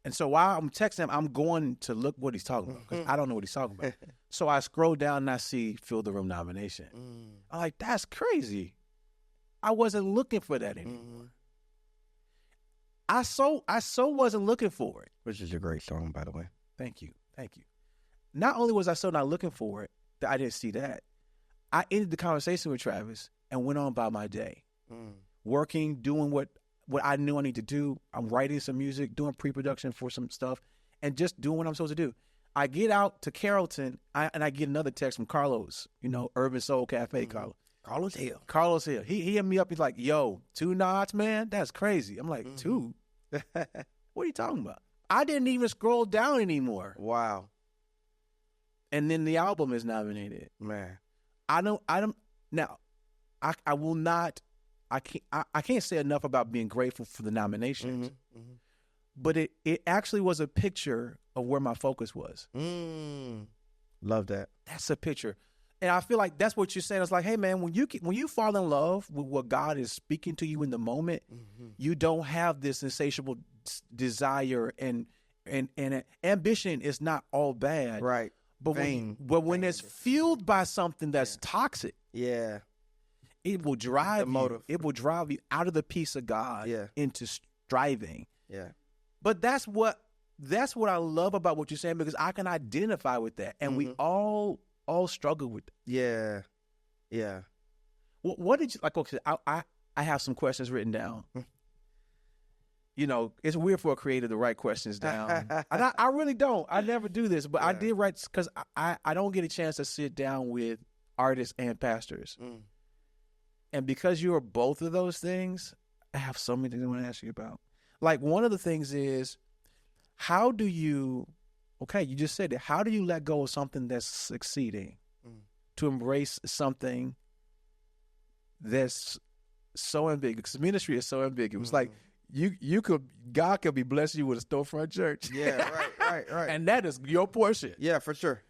and so while I'm texting him, I'm going to look what he's talking about because I don't know what he's talking about. So I scroll down and I see fill the room nomination. I'm like, that's crazy. I wasn't looking for that anymore. I so wasn't looking for it. Which is a great song, by the way. Thank you. Not only was I so not looking for it, that I didn't see that, I ended the conversation with Travis and went on about my day. Working, doing what I knew I need to do. I'm writing some music, doing pre-production for some stuff, and just doing what I'm supposed to do. I get out to Carrollton, and I get another text from Carlos, Urban Soul Cafe, Carlos Hill. Carlos Hill. He hit me up. He's like, yo, 2 nods, man? That's crazy. I'm like, 2? What are you talking about? I didn't even scroll down anymore. Wow. And then the album is nominated. Man. I will not, I can't say enough about being grateful for the nominations. But it actually was a picture of where my focus was. Love that. That's a picture. And I feel like that's what you're saying. It's like, hey, man, when you fall in love with what God is speaking to you in the moment, you don't have this insatiable desire and ambition is not all bad. Right. But when it's fueled by something that's toxic, it will drive you. It will drive you out of the peace of God into striving. Yeah. But that's what I love about what you're saying, because I can identify with that, and we all struggle with that. Yeah. What did you like? Okay, I have some questions written down. It's weird for a creator to write questions down. And I really don't. I never do this, but I did write because I don't get a chance to sit down with artists and pastors. And because you are both of those things, I have so many things I want to ask you about. Like, one of the things is, how do you, you just said it, how do you let go of something that's succeeding to embrace something that's so ambiguous? Because ministry is so ambiguous. Like, God could be blessing you with a storefront church. Yeah, right. And that is your portion. Yeah, for sure.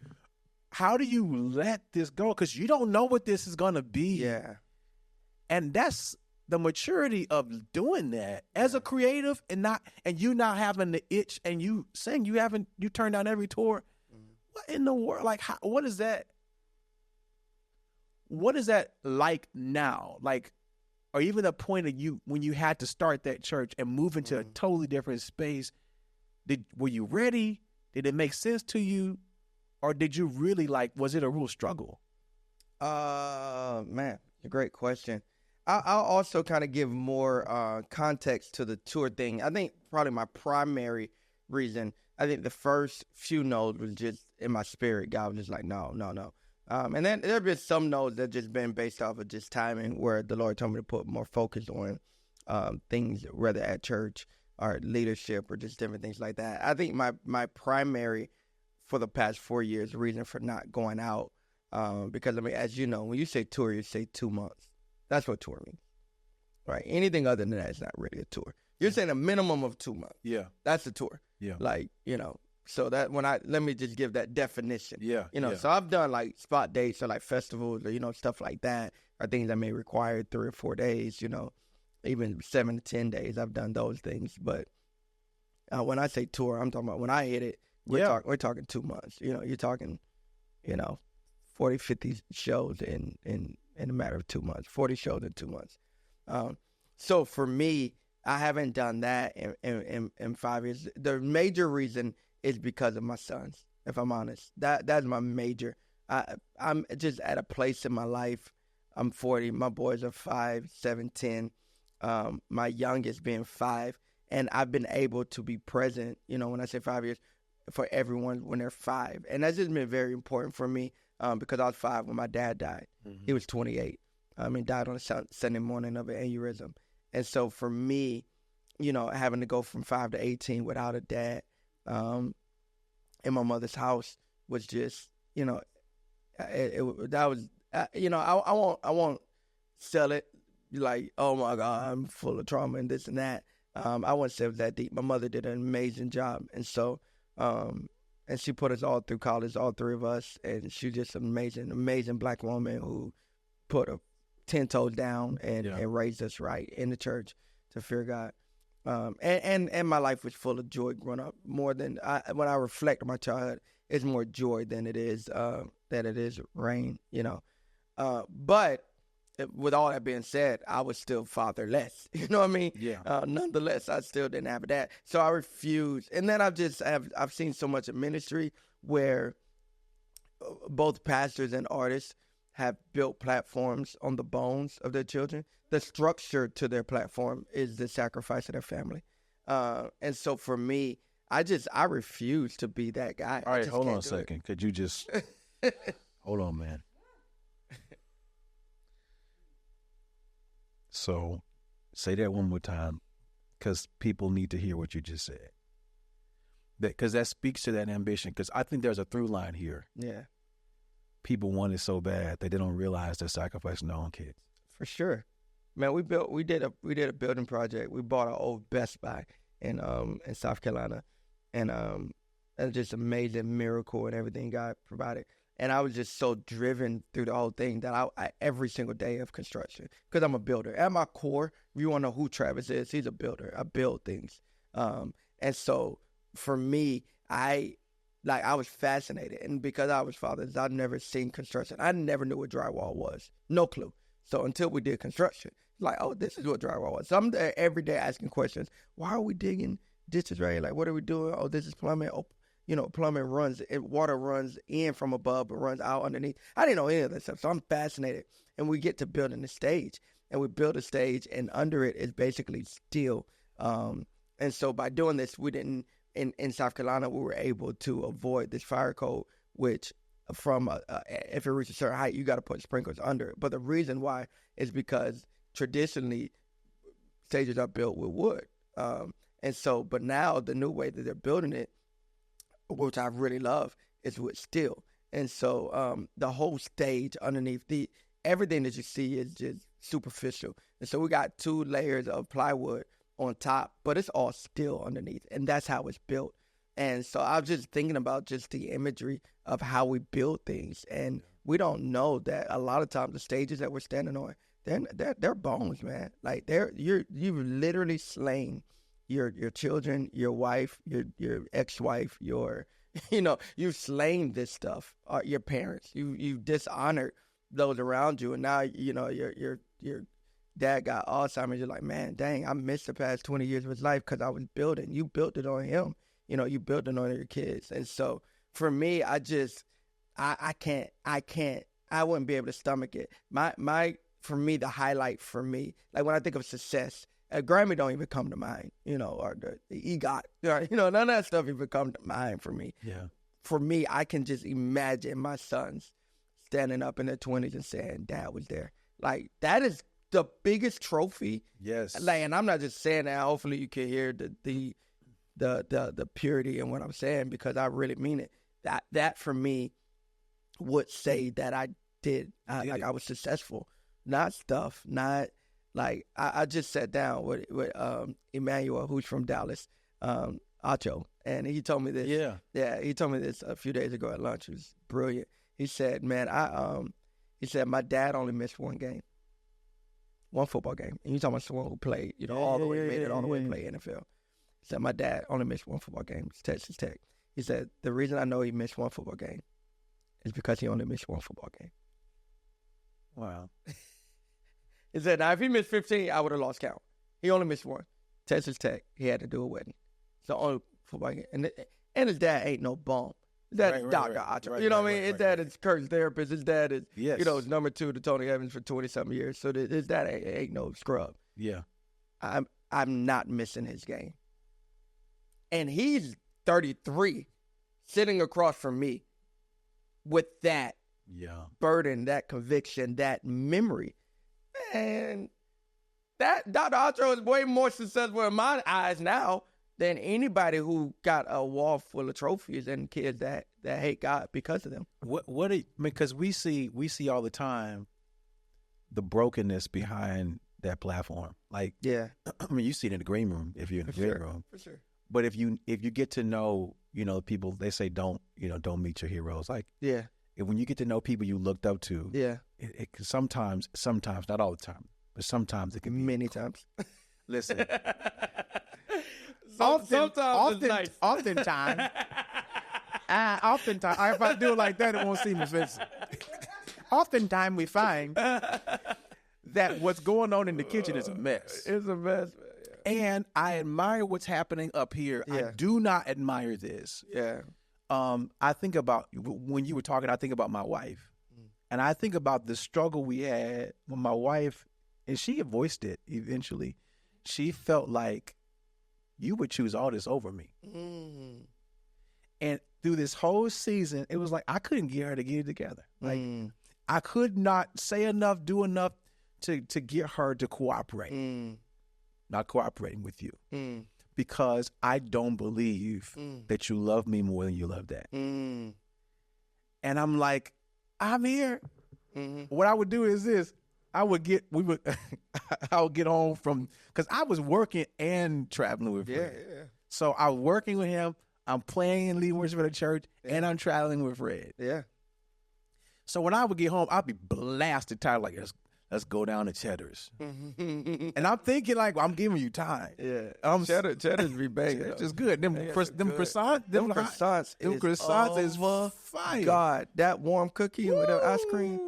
How do you let this go? Because you don't know what this is going to be. Yeah. And that's the maturity of doing that as a creative, and you not having the itch, and you saying you turned down every tour. What in the world? Like, what is that? What is that like now? Like, or even the point of you when you had to start that church and move into a totally different space. Were you ready? Did it make sense to you? Or did you really was it a real struggle? Man, a great question. I'll also kind of give more context to the tour thing. I think probably my primary reason, I think the first few no's was just in my spirit. God was just like, no. And then there have been some no's that just been based off of just timing, where the Lord told me to put more focus on things, whether at church or leadership or just different things like that. I think my primary, for the past 4 years, reason for not going out, because, I mean, as you know, when you say tour, you say 2 months. That's what tour means, right? Anything other than that is not really a tour. You're saying a minimum of 2 months. Yeah. That's a tour. Yeah. Like, so that let me just give that definition. Yeah. So I've done like spot dates or like festivals or, stuff like that, or things that may require 3 or 4 days, even 7 to 10 days. I've done those things. But when I say tour, I'm talking about when I hit it, we're talking 2 months. You're talking, 40, 50 shows in a matter of 2 months, 40 shows in 2 months. So for me, I haven't done that in 5 years. The major reason is because of my sons, if I'm honest. That's my major. I'm just at a place in my life. I'm 40. My boys are 5, 7, 10. My youngest being 5. And I've been able to be present, when I say 5 years, for everyone when they're 5. And that's just been very important for me. Because I was 5 when my dad died. He was 28. Died on a Sunday morning of an aneurysm. And so for me, having to go from 5 to 18 without a dad in my mother's house was just, I won't sell it like, oh my God, I'm full of trauma and this and that. I wouldn't say it was that deep. My mother did an amazing job, and so and she put us all through college, all three of us, and she's just an amazing black woman who put her 10 toes down and raised us right in the church to fear God. And my life was full of joy growing up. More than when I reflect on my childhood, it's more joy than it is rain, you know. But with all that being said, I was still fatherless. You know what I mean? Yeah. Nonetheless, I still didn't have that. So I refused. And then I've seen so much of ministry where both pastors and artists have built platforms on the bones of their children. The structure to their platform is the sacrifice of their family. And so for me, I refuse to be that guy. All right, hold on a second. Could you just hold on, man? So say that one more time, because people need to hear what you just said. Because that speaks to that ambition, because I think there's a through line here. Yeah. People want it so bad that they don't realize they're sacrificing their own kids. For sure. Man, we did a building project. We bought an old Best Buy in South Carolina, and just amazing miracle and everything God provided. And I was just so driven through the whole thing that I every single day of construction, because I'm a builder. At my core, if you want to know who Travis is, he's a builder. I build things. And so for me, I was fascinated. And because I was fathers, I'd never seen construction. I never knew what drywall was. No clue. So until we did construction, like, oh, this is what drywall was. So I'm there every day asking questions. Why are we digging ditches right here? Like, what are we doing? Oh, this is plumbing. Oh, you know, plumbing water runs in from above but runs out underneath. I didn't know any of that stuff, so I'm fascinated. And we get to building the stage, and we build a stage, and under it is basically steel. And so by doing this, we didn't, in South Carolina, we were able to avoid this fire code, which if it reaches a certain height, you got to put sprinklers under it. But the reason why is because traditionally stages are built with wood. And so, but now the new way that they're building it, which I really love, is with steel. And so the whole stage underneath, everything that you see is just superficial. And so we got 2 layers of plywood on top, but it's all steel underneath. And that's how it's built. And so I was just thinking about just the imagery of how we build things. And we don't know that a lot of times the stages that we're standing on, they're bones, man. Like you've literally slain your children, your wife, your ex-wife, you've slain this stuff. Your parents, you've dishonored those around you, and now your dad got Alzheimer's. You're like, man, dang, I missed the past 20 years of his life because I was building. You built it on him. You built it on your kids, and so for me, I wouldn't be able to stomach it. For me, the highlight for me, like when I think of success, a Grammy don't even come to mind, or the EGOT, none of that stuff even come to mind for me. Yeah. For me, I can just imagine my sons standing up in their 20s and saying, Dad was there. Like, that is the biggest trophy. Yes. Like, and I'm not just saying that. Hopefully you can hear the purity in what I'm saying, because I really mean it. That for me would say that I I was successful, not stuff, not like I just sat down with Emmanuel, who's from Dallas, Acho, and he told me this. Yeah, he told me this a few days ago at lunch. It was brilliant. He said, "Man, he said my dad only missed one football game." And you talking about someone who played, all the way, made it all the way to play NFL. He said my dad only missed one football game. It's Texas Tech. He said the reason I know he missed one football game is because he only missed one football game. Wow. He said, now if he missed 15, I would have lost count. He only missed one. Texas Tech, he had to do a wedding. So only football game. And his dad ain't no bum. His dad is Dr. Acho. What I mean? His dad is Kurt's therapist. His dad is, is number 2 to Tony Evans for 20-something years. So his dad ain't no scrub. Yeah. I'm not missing his game. And he's 33, sitting across from me with that burden, that conviction, that memory. And that Dr. Acho is way more successful in my eyes now than anybody who got a wall full of trophies and kids that hate God because of them. Because we see all the time the brokenness behind that platform. Like, Yeah. I mean, you see it in the green room if you're in the green room. For sure. But if you get to know, people, they say don't meet your heroes. Like, Yeah. when you get to know people you looked up to, Yeah. it can sometimes, not all the time, but sometimes it can be Many times. Listen, Sometimes it's nice. oftentimes, if I do it like that, it won't seem offensive. Oftentimes, we find that what's going on in the kitchen is a mess. It's a mess. And I admire what's happening up here. Yeah. I do not admire this. Yeah. I think about, when you were talking, I think about my wife. And I think about the struggle we had when my wife, and she voiced it eventually. She felt like you would choose all this over me. Mm. And through this whole season, it was like I couldn't get her to get it together. Like I could not say enough, do enough to get her to cooperate. Not cooperating with you. Because I don't believe that you love me more than you love that. And I'm like, I'm here. What I would do is this. I would get home from, because I was working and traveling with Fred. Yeah. So I was working with him. I'm playing and leading worship at the church, and I'm traveling with Fred. Yeah. So when I would get home, I'd be blasted tired, like, let's go down to Cheddar's. And I'm thinking, like, well, I'm giving you time. Yeah. Cheddar's be banging. It's just good. Them croissants is fire. God, that warm cookie with the ice cream.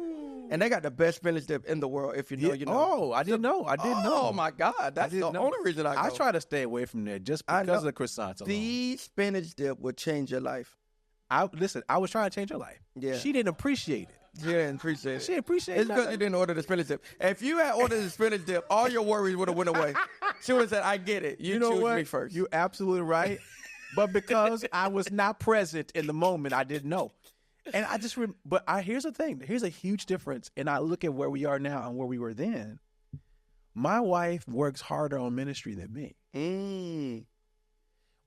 And they got the best spinach dip in the world, if you know, you know. Oh, I didn't know. Oh, my God. That's the only reason I go. I try to stay away from there just because of the croissants alone. The spinach dip would change your life. Listen, I was trying to change her life. Yeah. She didn't appreciate it. She didn't appreciate it. She didn't appreciate it. It's because you didn't order the spinach dip. If you had ordered the spinach dip, all your worries would have went away. She would have said, I get it. You know choose what? Me first. You're absolutely right. But because I was not present in the moment, I didn't know. And I just, here's the thing. Here's a huge difference. And I look at where we are now and where we were then. My wife works harder on ministry than me.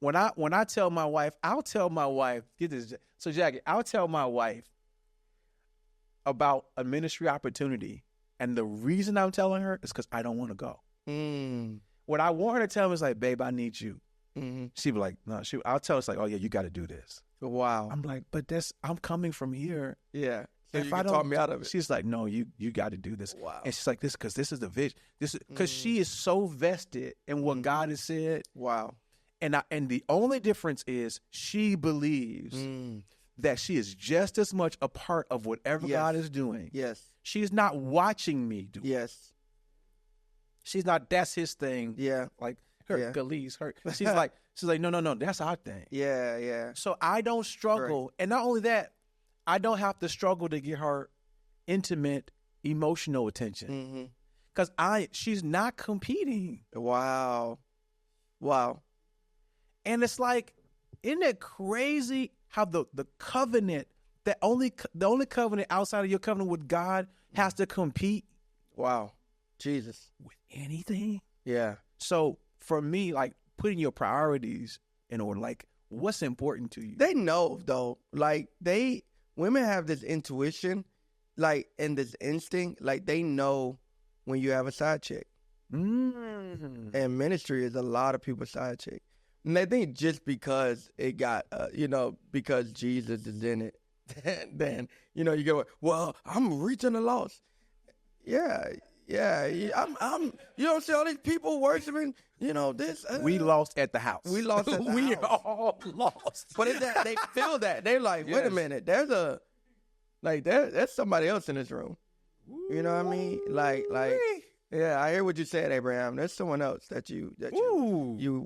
When I tell my wife, I'll tell my wife, get this. So Jackie, I'll tell my wife about a ministry opportunity. And the reason I'm telling her is because I don't want to go. What I want her to tell me is like, babe, I need you. She'd be like, no, I'll tell her, it's like, oh yeah, you got to do this. Wow. I'm like, but I'm coming from here. Yeah. So if you can talk me out of it. She's like, no, you got to do this. Wow. And she's like, because this is the vision. This is because she is so vested in what God has said. Wow. And the only difference is she believes that she is just as much a part of whatever God is doing. Yes. She's not watching me do it. Yes. She's not, that's his thing. Yeah. Like her Galise, her. She's like, no, that's our thing. Yeah. So I don't struggle. Right. And not only that, I don't have to struggle to get her intimate, emotional attention. Because she's not competing. Wow. And it's like, isn't it crazy how the covenant, the only covenant outside of your covenant with God has to compete? Wow. Jesus. With anything? Yeah. So for me, like, putting your priorities in order, like, what's important to you? They know, though. Like, women have this intuition, like, and this instinct. Like, they know when you have a side chick. And ministry is a lot of people's side chick. And they think just because it got, because Jesus is in it, then, you go, well, I'm reaching the lost. Yeah. I'm. You don't see all these people worshiping. This. We lost at the house. We lost at the house. We all lost. But it's that they feel that they're like, wait a minute. There's there's somebody else in this room. You know what I mean? Like. Yeah, I hear what you said, Abraham. There's someone else that you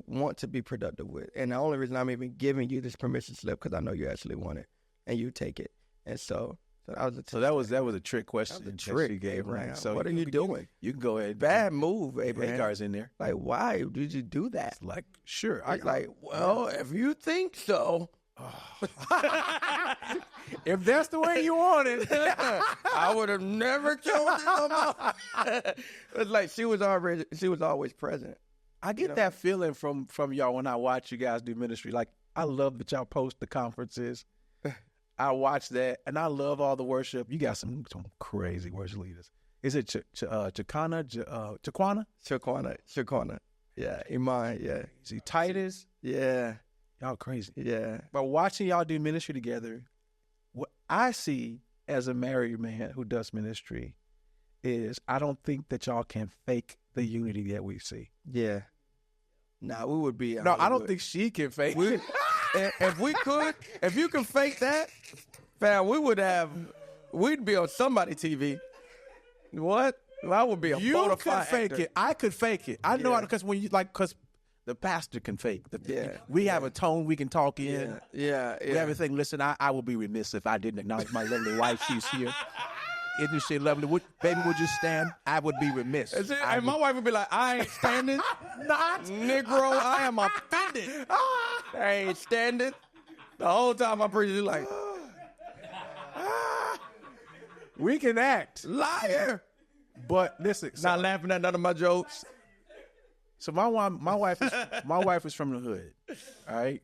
want to be productive with, and the only reason I'm even giving you this permission slip because I know you actually want it, and you take it, and so that was a trick question. The trick, Abraham. So what are you doing? You can go ahead. Bad move, Abraham. Hagar's in there. Like, why did you do that? It's like, sure. Well, if you think so. If that's the way you want it, I would have never chosen it. It's like she was always present. I get that feeling from y'all when I watch you guys do ministry. Like, I love that y'all post the conferences. I watch that, and I love all the worship. You got some crazy worship leaders. Is it Chakana? Shaquana. Yeah, Iman. Yeah. See Titus. Yeah. Y'all crazy. Yeah. But watching y'all do ministry together, what I see as a married man who does ministry is I don't think that y'all can fake the unity that we see. Yeah. Nah, we would be. No, I don't think she can fake it. If we could, if you can fake that, fam, we'd be on somebody TV. What? Well, I would be a You bona could fide fake actor. it. I could fake it. I know Yeah. because because the pastor can fake. Yeah. We have a tone we can talk in. Yeah. We have everything. Listen, I would be remiss if I didn't acknowledge my lovely wife. She's here. Isn't she lovely? Baby, would you stand? I would be remiss. And my wife would be like, I ain't standing. Not. Negro, I am offended. I ain't standing. The whole time I'm preaching, like, We can act. liar. But listen, Not laughing at none of my jokes. so my wife is from the hood. All right.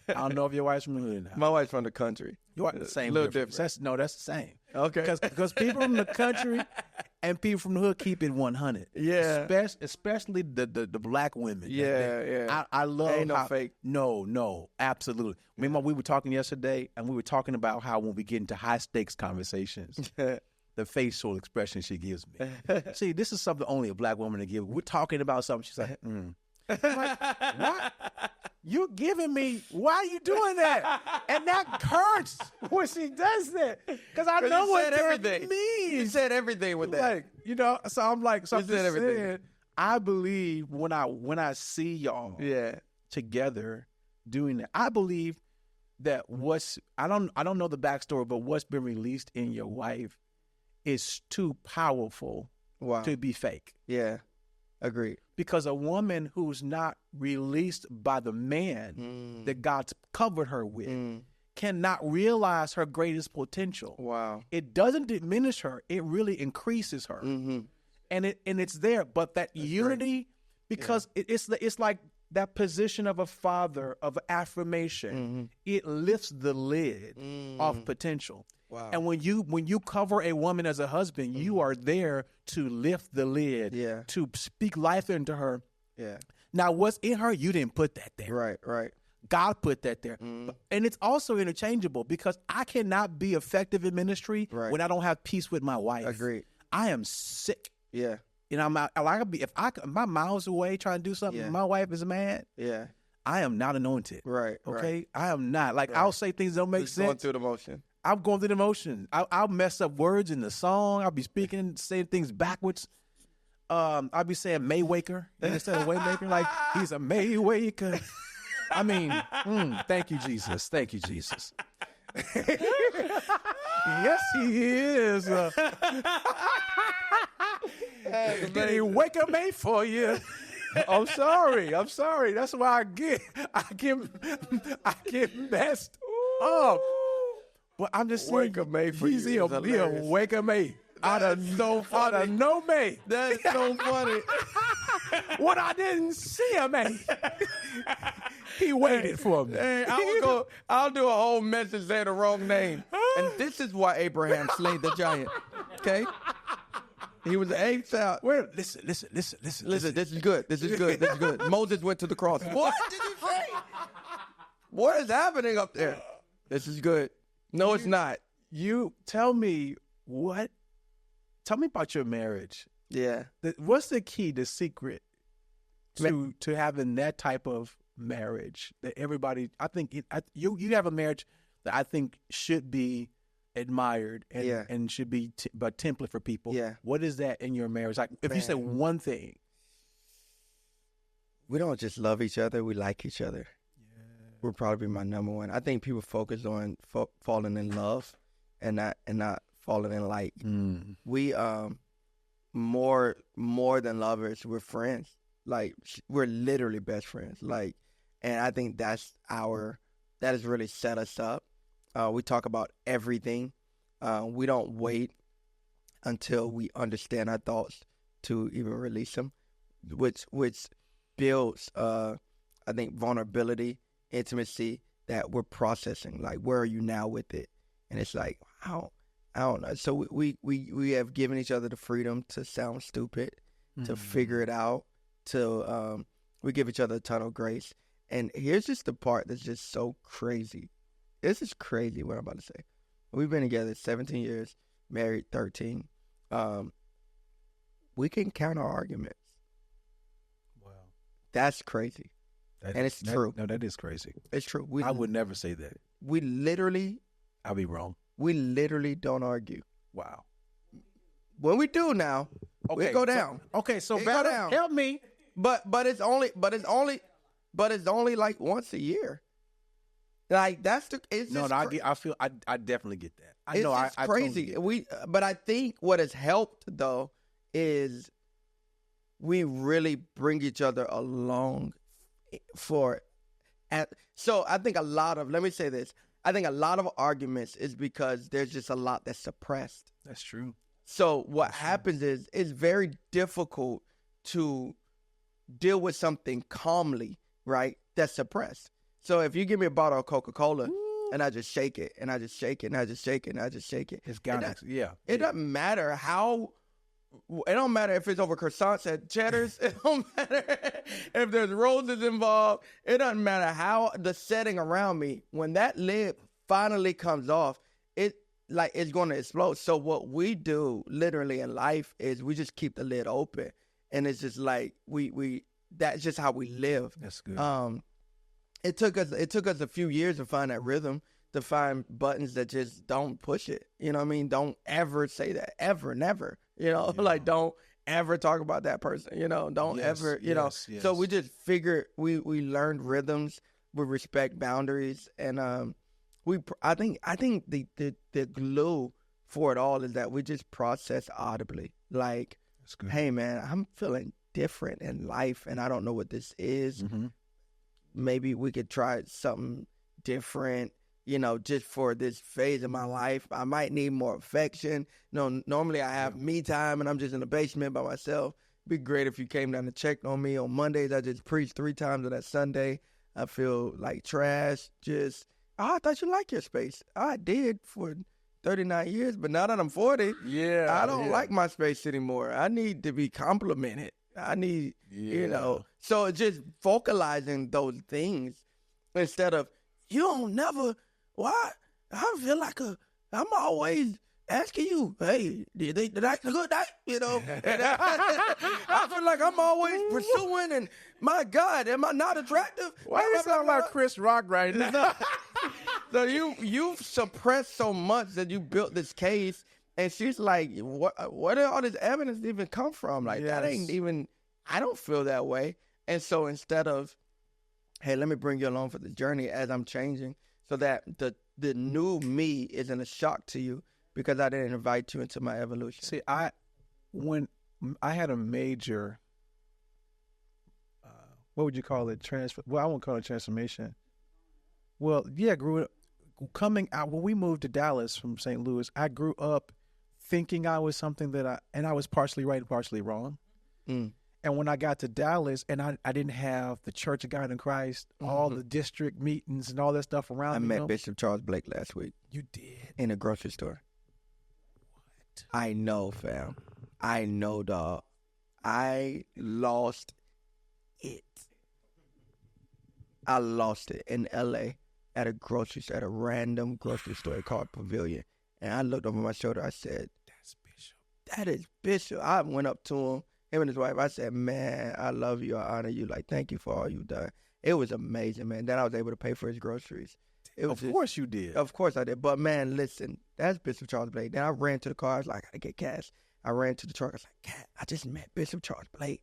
I don't know if your wife's from the hood now. My wife's from the country. You are the same. Little difference. different. That's the same. Okay. Because people from the country and people from the hood keep it 100. Yeah. Especially the black women. Yeah. I love Ain't no how, fake. No, absolutely. Me and we were talking yesterday, and we were talking about how when we get into high stakes conversations, the facial expression she gives me. See, this is something only a black woman to give. We're talking about something. She's like, I'm like, what? You giving me? Why are you doing that? And that hurts when she does that, because I know what that means. You said everything with that. Like, so I'm like, so I'm You said just everything. saying, I believe when I see y'all Yeah. together doing that, I believe that I don't know the backstory, but what's been released in your wife is too powerful Wow. to be fake. Yeah. Agreed. Because a woman who's not released by the man that God's covered her with cannot realize her greatest potential. Wow. It doesn't diminish her; it really increases her, and it's there. But that unity, because it's like that position of a father of affirmation. It lifts the lid off potential. Wow. And when you cover a woman as a husband, you are there to lift the lid, to speak life into her. Yeah. Now, what's in her, you didn't put that there. Right. God put that there. And it's also interchangeable, because I cannot be effective in ministry when I don't have peace with my wife. Agreed. I am sick. Yeah. And I'm I'm miles away trying to do something, Yeah. my wife is mad, Yeah. I am not anointed. Right. Okay? I am not. Like, I'll say things that don't make Just going sense. through the motion. I'm going through the motion. I'll mess up words in the song. I'll be saying things backwards. I'll be saying Maywaker instead of Waymaker. Like, he's a Maywaker. I mean, thank you, Jesus. Thank you, Jesus. Yes, he is. Did he wake up May for you? I'm sorry. That's why I get messed up. But I'm just saying, Wake up May for he's you a is hilarious. wake up May. Out of no May. That's so funny. What I didn't see him, man. He waited for me. Hey, I'll do a whole message saying the wrong name. And this is why Abraham slayed the giant. Okay? He was 8th out. Well, listen. Listen, this is good. This is good. Moses went to the cross. What did you say? What is happening up there? This is good. No, it's not. You tell me about your marriage. Yeah. What's the key, the secret to having that type of marriage that everybody, I think you have a marriage that I think should be admired and should be a template for people. Yeah. What is that in your marriage? Like, if you say one thing. We don't just love each other, we like each other. Yeah. Would probably be my number one. I think people focus on falling in love and not falling in like. We more than lovers, we're friends. Like, we're literally best friends. Like, and I think that has really set us up. We talk about everything. We don't wait until we understand our thoughts to even release them, which builds, I think, vulnerability, intimacy that we're processing. Like, where are you now with it? And it's like, wow, I don't know. So we have given each other the freedom to sound stupid, to figure it out, to we give each other a ton of grace. And here's just the part that's just so crazy. This is crazy what I'm about to say. We've been together 17 years, married 13. We can count our arguments. Wow. That's crazy. It's true. No, that is crazy. It's true. I would never say that. We literally... I'll be wrong. We literally don't argue. Wow. When we do now, we go down. So go battle, down. help me. But it's only like once a year. Like that's the. It's No, just I definitely get that. I it's know. just I crazy. Totally get But I think what has helped though is we really bring each other along so I think let me say this. I think a lot of arguments is because there's just a lot that's suppressed. That's true. So what happens is it's very difficult to deal with something calmly, right? That's suppressed. So if you give me a bottle of Coca-Cola and I just shake it and I just shake it and I just shake it and I just shake it. It's got it. Yeah. It doesn't matter how. It don't matter if it's over croissants at Cheddar's. It don't matter if there's roses involved. It doesn't matter how the setting around me. When that lid finally comes off, it's going to explode. So what we do literally in life is we just keep the lid open, and it's just like we that's just how we live. That's good. It took us a few years to find that rhythm, to find buttons that just don't push it. You know what I mean? Don't ever say that. Ever, never. You know, like don't ever talk about that person. You know, don't ever, you know. Yes. So we just figured we learned rhythms, we respect boundaries, and I think the glue for it all is that we just process audibly. Like, hey man, I'm feeling different in life and I don't know what this is. Mm-hmm. Maybe we could try something different. You know, just for this phase of my life, I might need more affection. You know, normally I have me time and I'm just in the basement by myself. It'd be great if you came down to check on me. On Mondays, I just preach 3 times on that Sunday. I feel like trash. I thought you liked your space. I did for 39 years, but now that I'm 40, I don't like my space anymore. I need to be complimented. I need, you know. So it's just focalizing those things instead of, you don't never... Why? I feel like I'm always asking you, hey, did I have a good night? You know, and I feel like I'm always pursuing, and my God, am I not attractive? Why do you sound like Chris Rock right now? So you've suppressed so much that you built this case, and she's like, where did all this evidence even come from? Like, that ain't even, I don't feel that way. And so instead of, hey, let me bring you along for the journey as I'm changing, so that the new me isn't a shock to you because I didn't invite you into my evolution. See, when I had a major, what would you call it? Well, I won't call it transformation. Well, yeah, coming out when we moved to Dallas from St. Louis. I grew up thinking I was something that I was partially right and partially wrong. And when I got to Dallas and I didn't have the Church of God in Christ, all the district meetings and all that stuff around me. I met Bishop Charles Blake last week. You did? In a grocery store. What? I know, fam. I know, dog. I lost it. I lost it in L.A. at a random grocery store called Pavilion. And I looked over my shoulder. I said, that's Bishop. That is Bishop. I went up to him and his wife. I said, man, I love you. I honor you. Like, thank you for all you've done. It was amazing, man. Then I was able to pay for his groceries. Of course you did. Of course I did. But, man, listen, that's Bishop Charles Blake. Then I ran to the car. I was like, I got to get cash. I ran to the truck. I was like, Cat, I just met Bishop Charles Blake.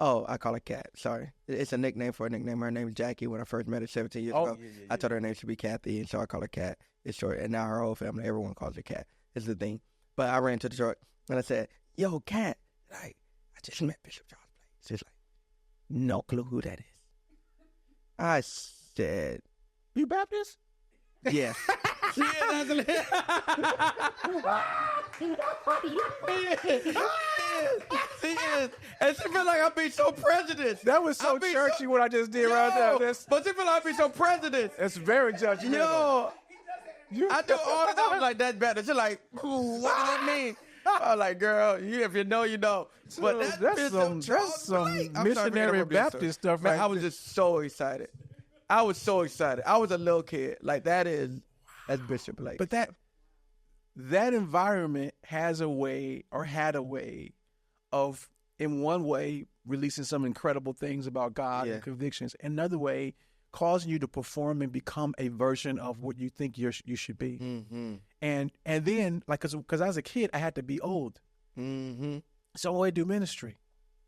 Oh, I call her Cat. Sorry. It's a nickname for a nickname. Her name is Jackie. When I first met her 17 years ago, I told her name should be Kathy, and so I call her Cat. It's short. And now her whole family, everyone calls her Cat. It's the thing. But I ran to the truck, and I said, yo, Cat, like, I just met Bishop Charles Blake. She's like, no clue who that is. I said, you Baptist? Yeah. Yeah, that's it. He is. And she feel like I'm being so prejudiced. That was so churchy what I just did right there. But she feel like I'm being so prejudiced. It's very judgmental. Yo. I do all the time. Like, that's better. She's like, "Ooh, what does that mean?" I'm like, girl, if you know, you know. But that's some missionary Baptist stuff, man. right? I was just so excited. I was so excited. I was a little kid. Like, that's Bishop Blake. But that environment has a way, or had a way, of, in one way, releasing some incredible things about God and convictions. Another way, causing you to perform and become a version of what you think you should be. Mm-hmm. And then, like, because I was a kid, I had to be old. Mm-hmm. So I do ministry.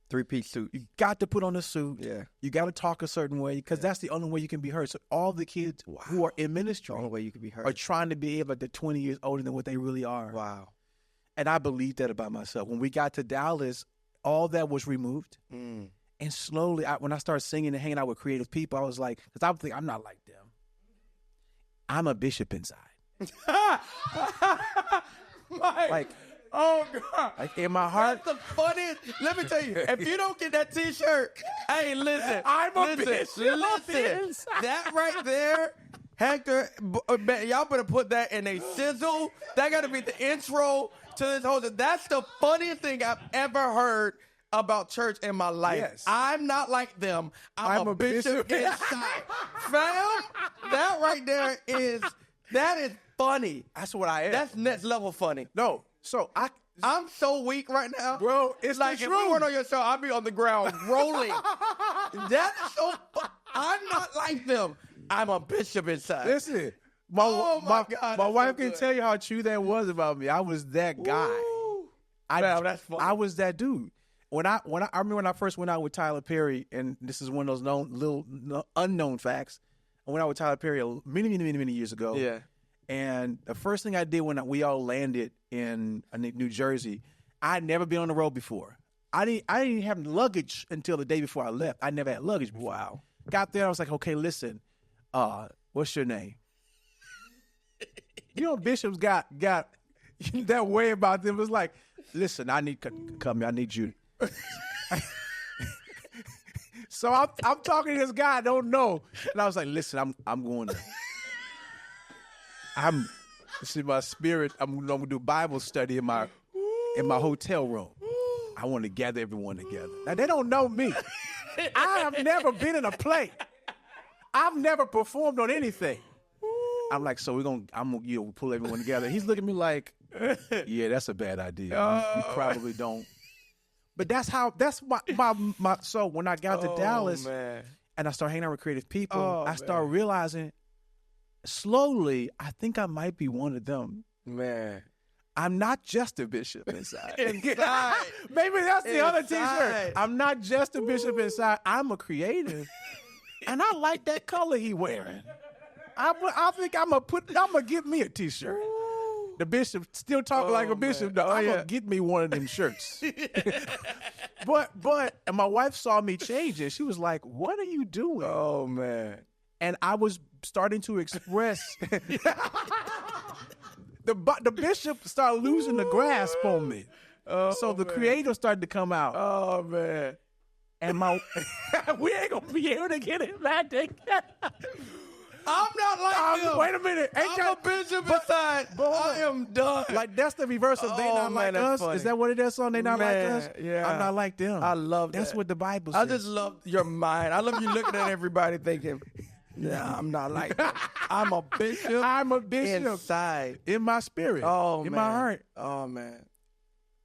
3-piece suit. You got to put on a suit. Yeah. You got to talk a certain way, because that's the only way you can be heard. So all the kids who are in ministry, the only way you can be heard, are trying to be like they're 20 years older than what they really are. Wow. And I believed that about myself. When we got to Dallas, all that was removed. Mm. And slowly, when I started singing and hanging out with creative people, I was like, because I would think, I'm not like them. I'm a bishop inside. Like, oh God! Like, in my heart, that's the funniest. Let me tell you, if you don't get that T-shirt, hey, listen, listen. That right there, Hector, y'all better put that in a sizzle. That got to be the intro to this whole. That's the funniest thing I've ever heard about church in my life. Yes. I'm not like them. I'm a bishop inside. Fam, that right there is funny. That's what I am. That's next level funny. No. So I'm so weak right now. Bro, it's like, if we weren't on your show, I'd be on the ground rolling. That's so I'm not like them. I'm a bishop inside. Listen, God, my wife can tell you how true that was about me. I was that guy. That's funny. I was that dude. I remember when I first went out with Tyler Perry, and this is one of those unknown facts. I went out with Tyler Perry many years ago. Yeah. And the first thing I did when we all landed in New Jersey, I had never been on the road before. I didn't have luggage until the day before I left. I never had luggage before. Wow. Got there, I was like, okay, listen, what's your name? You know, bishops got that way about them. It was like, listen, I need come here. I need you. So I'm talking to this guy I don't know, and I was like, listen, I'm going to. This is my spirit. I'm gonna do Bible study in my hotel room. I want to gather everyone together. Now they don't know me. I have never been in a play. I've never performed on anything. I'm like, so I'm gonna pull everyone together. He's looking at me like, yeah, that's a bad idea. You probably don't. But that's my. So when I got to Dallas, man. And I started hanging out with creative people, I started realizing. Slowly, I think I might be one of them. Man. I'm not just a bishop inside. Inside. Maybe that's the other T-shirt. I'm not just a bishop inside. I'm a creative. And I like that color he wearing. I think I'm gonna get me a T-shirt. The bishop still talking like a bishop, though. I'm gonna get me one of them shirts. But and my wife saw me changing. She was like, "What are you doing?" Oh man. And I was starting to express. The bishop started losing the grasp on me. So the creator started to come out. Oh man. And we ain't gonna be able to get it back together. I'm not like them. Wait a minute. I'm a bishop inside. I am done. Like, that's the reverse of they not like us. Funny. Is that what it is on They Not Like Us? Yeah. I'm not like them. I love that. That's what the Bible says. I just love your mind. I love you looking at everybody thinking, nah, I'm not like that. I'm a bishop. I'm a bishop. Inside. In my spirit. Oh, in man. my heart. Oh, man.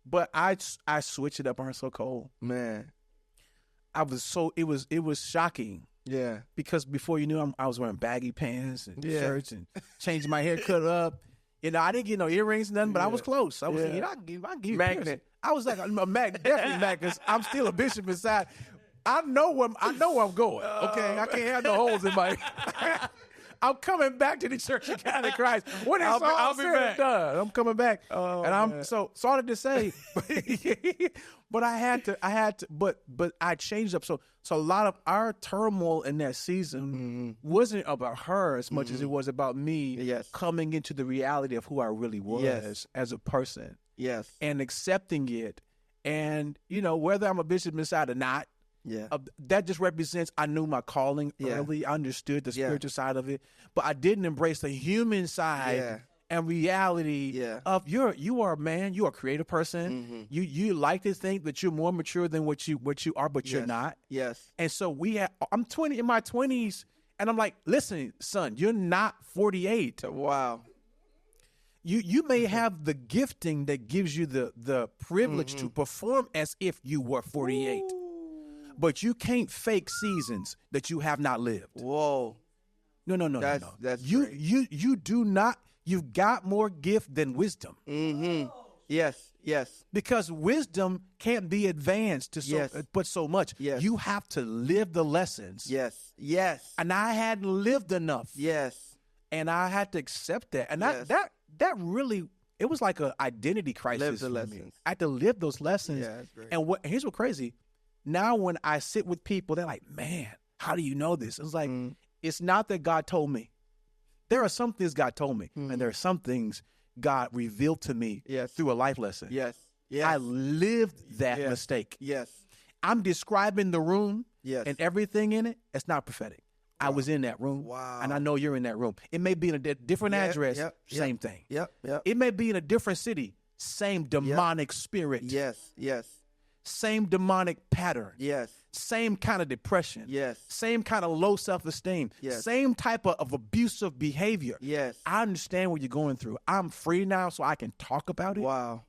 But I switched it up on her so cold. Man. It was shocking. Yeah. Because before you knew, I was wearing baggy pants and shirts and changing my haircut up. You know, I didn't get no earrings, nothing, but I was close. I was thinking, I can give you magnet. I was like a magnet, definitely magnet, because I'm still a bishop inside. I know where I'm going. Okay, I can't have no holes in my. I'm coming back to the Church of God in Christ. When it's all said and done, I'm coming back. Oh, and I'm man. so sorry to say, but I had to, but I changed up. So a lot of our turmoil in that season wasn't about her as much as it was about me coming into the reality of who I really was as a person. Yes. And accepting it. And, you know, whether I'm a bishop inside or not, Yeah. That just represents I knew my calling early. I understood the spiritual side of it, but I didn't embrace the human side and reality of you are a man, you are a creative person. You like to think that you're more mature than what you are, but you're not. Yes. And so I'm 20 in my 20s, and I'm like, listen, son, you're not 48. Wow. You may have the gifting that gives you the privilege to perform as if you were 48. Ooh. But you can't fake seasons that you have not lived. Whoa. No. That's you do not. You've got more gift than wisdom. Yes. Because wisdom can't be advanced to but so much. Yes. You have to live the lessons. Yes. And I hadn't lived enough. Yes. And I had to accept that. And that really, it was like an identity crisis for me. I had to live those lessons. Yeah, that's great. And here's what's crazy. Now when I sit with people, they're like, man, how do you know this? It's like, it's not that God told me. There are some things God told me, and there are some things God revealed to me through a life lesson. Yes. I lived that mistake. Yes. I'm describing the room and everything in it. It's not prophetic. Wow. I was in that room. Wow. And I know you're in that room. It may be in a different address, same thing. Yep. It may be in a different city, same demonic spirit. Yes. Same demonic pattern. Yes. Same kind of depression. Yes. Same kind of low self-esteem. Yes. Same type of abusive behavior. Yes. I understand what you're going through. I'm free now, so I can talk about it. Wow.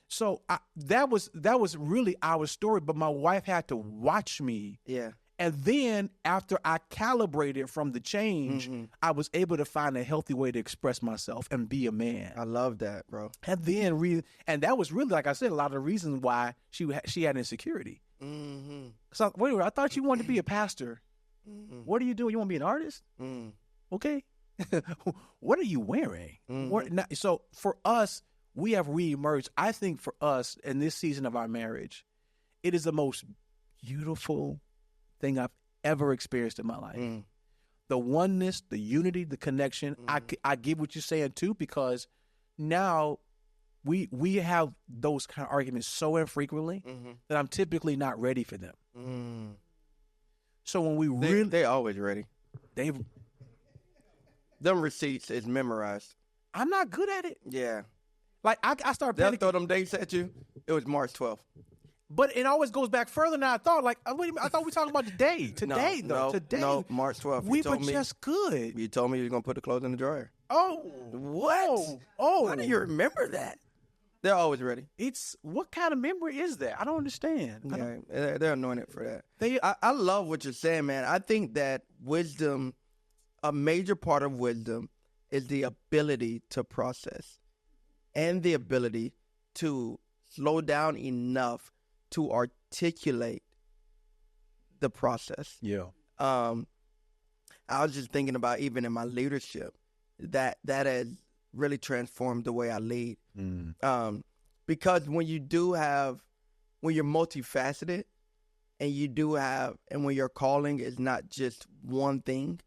So that was really our story, but my wife had to watch me. Yeah. And then after I calibrated from the change, I was able to find a healthy way to express myself and be a man. I love that, bro. And then and that was really, like I said, a lot of the reasons why she had insecurity. So wait, I thought you wanted to be a pastor. What are you doing? You want to be an artist? Okay. What are you wearing? So for us, we have reemerged. I think for us in this season of our marriage, it is the most beautiful thing I've ever experienced in my life. The oneness, the unity, the connection. I get what you're saying too, because now we have those kind of arguments so infrequently that I'm typically not ready for them. So when we they're always ready. Them receipts is memorized. I'm not good at it. Yeah. Like I started They'll throw them dates at you. It was March 12th. But it always goes back further than I thought. Like, I thought we were talking about today. Today. No, March 12th. We were just good. You told me you were going to put the clothes in the dryer. Oh. What? Oh. How do you remember that? They're always ready. What kind of memory is that? I don't understand. Yeah, they're anointed for that. I love what you're saying, man. I think that wisdom, a major part of wisdom is the ability to process and the ability to slow down enough to articulate the process. Yeah. I was just thinking about, even in my leadership, that has really transformed the way I lead. Because when you're multifaceted and when your calling is not just one thing,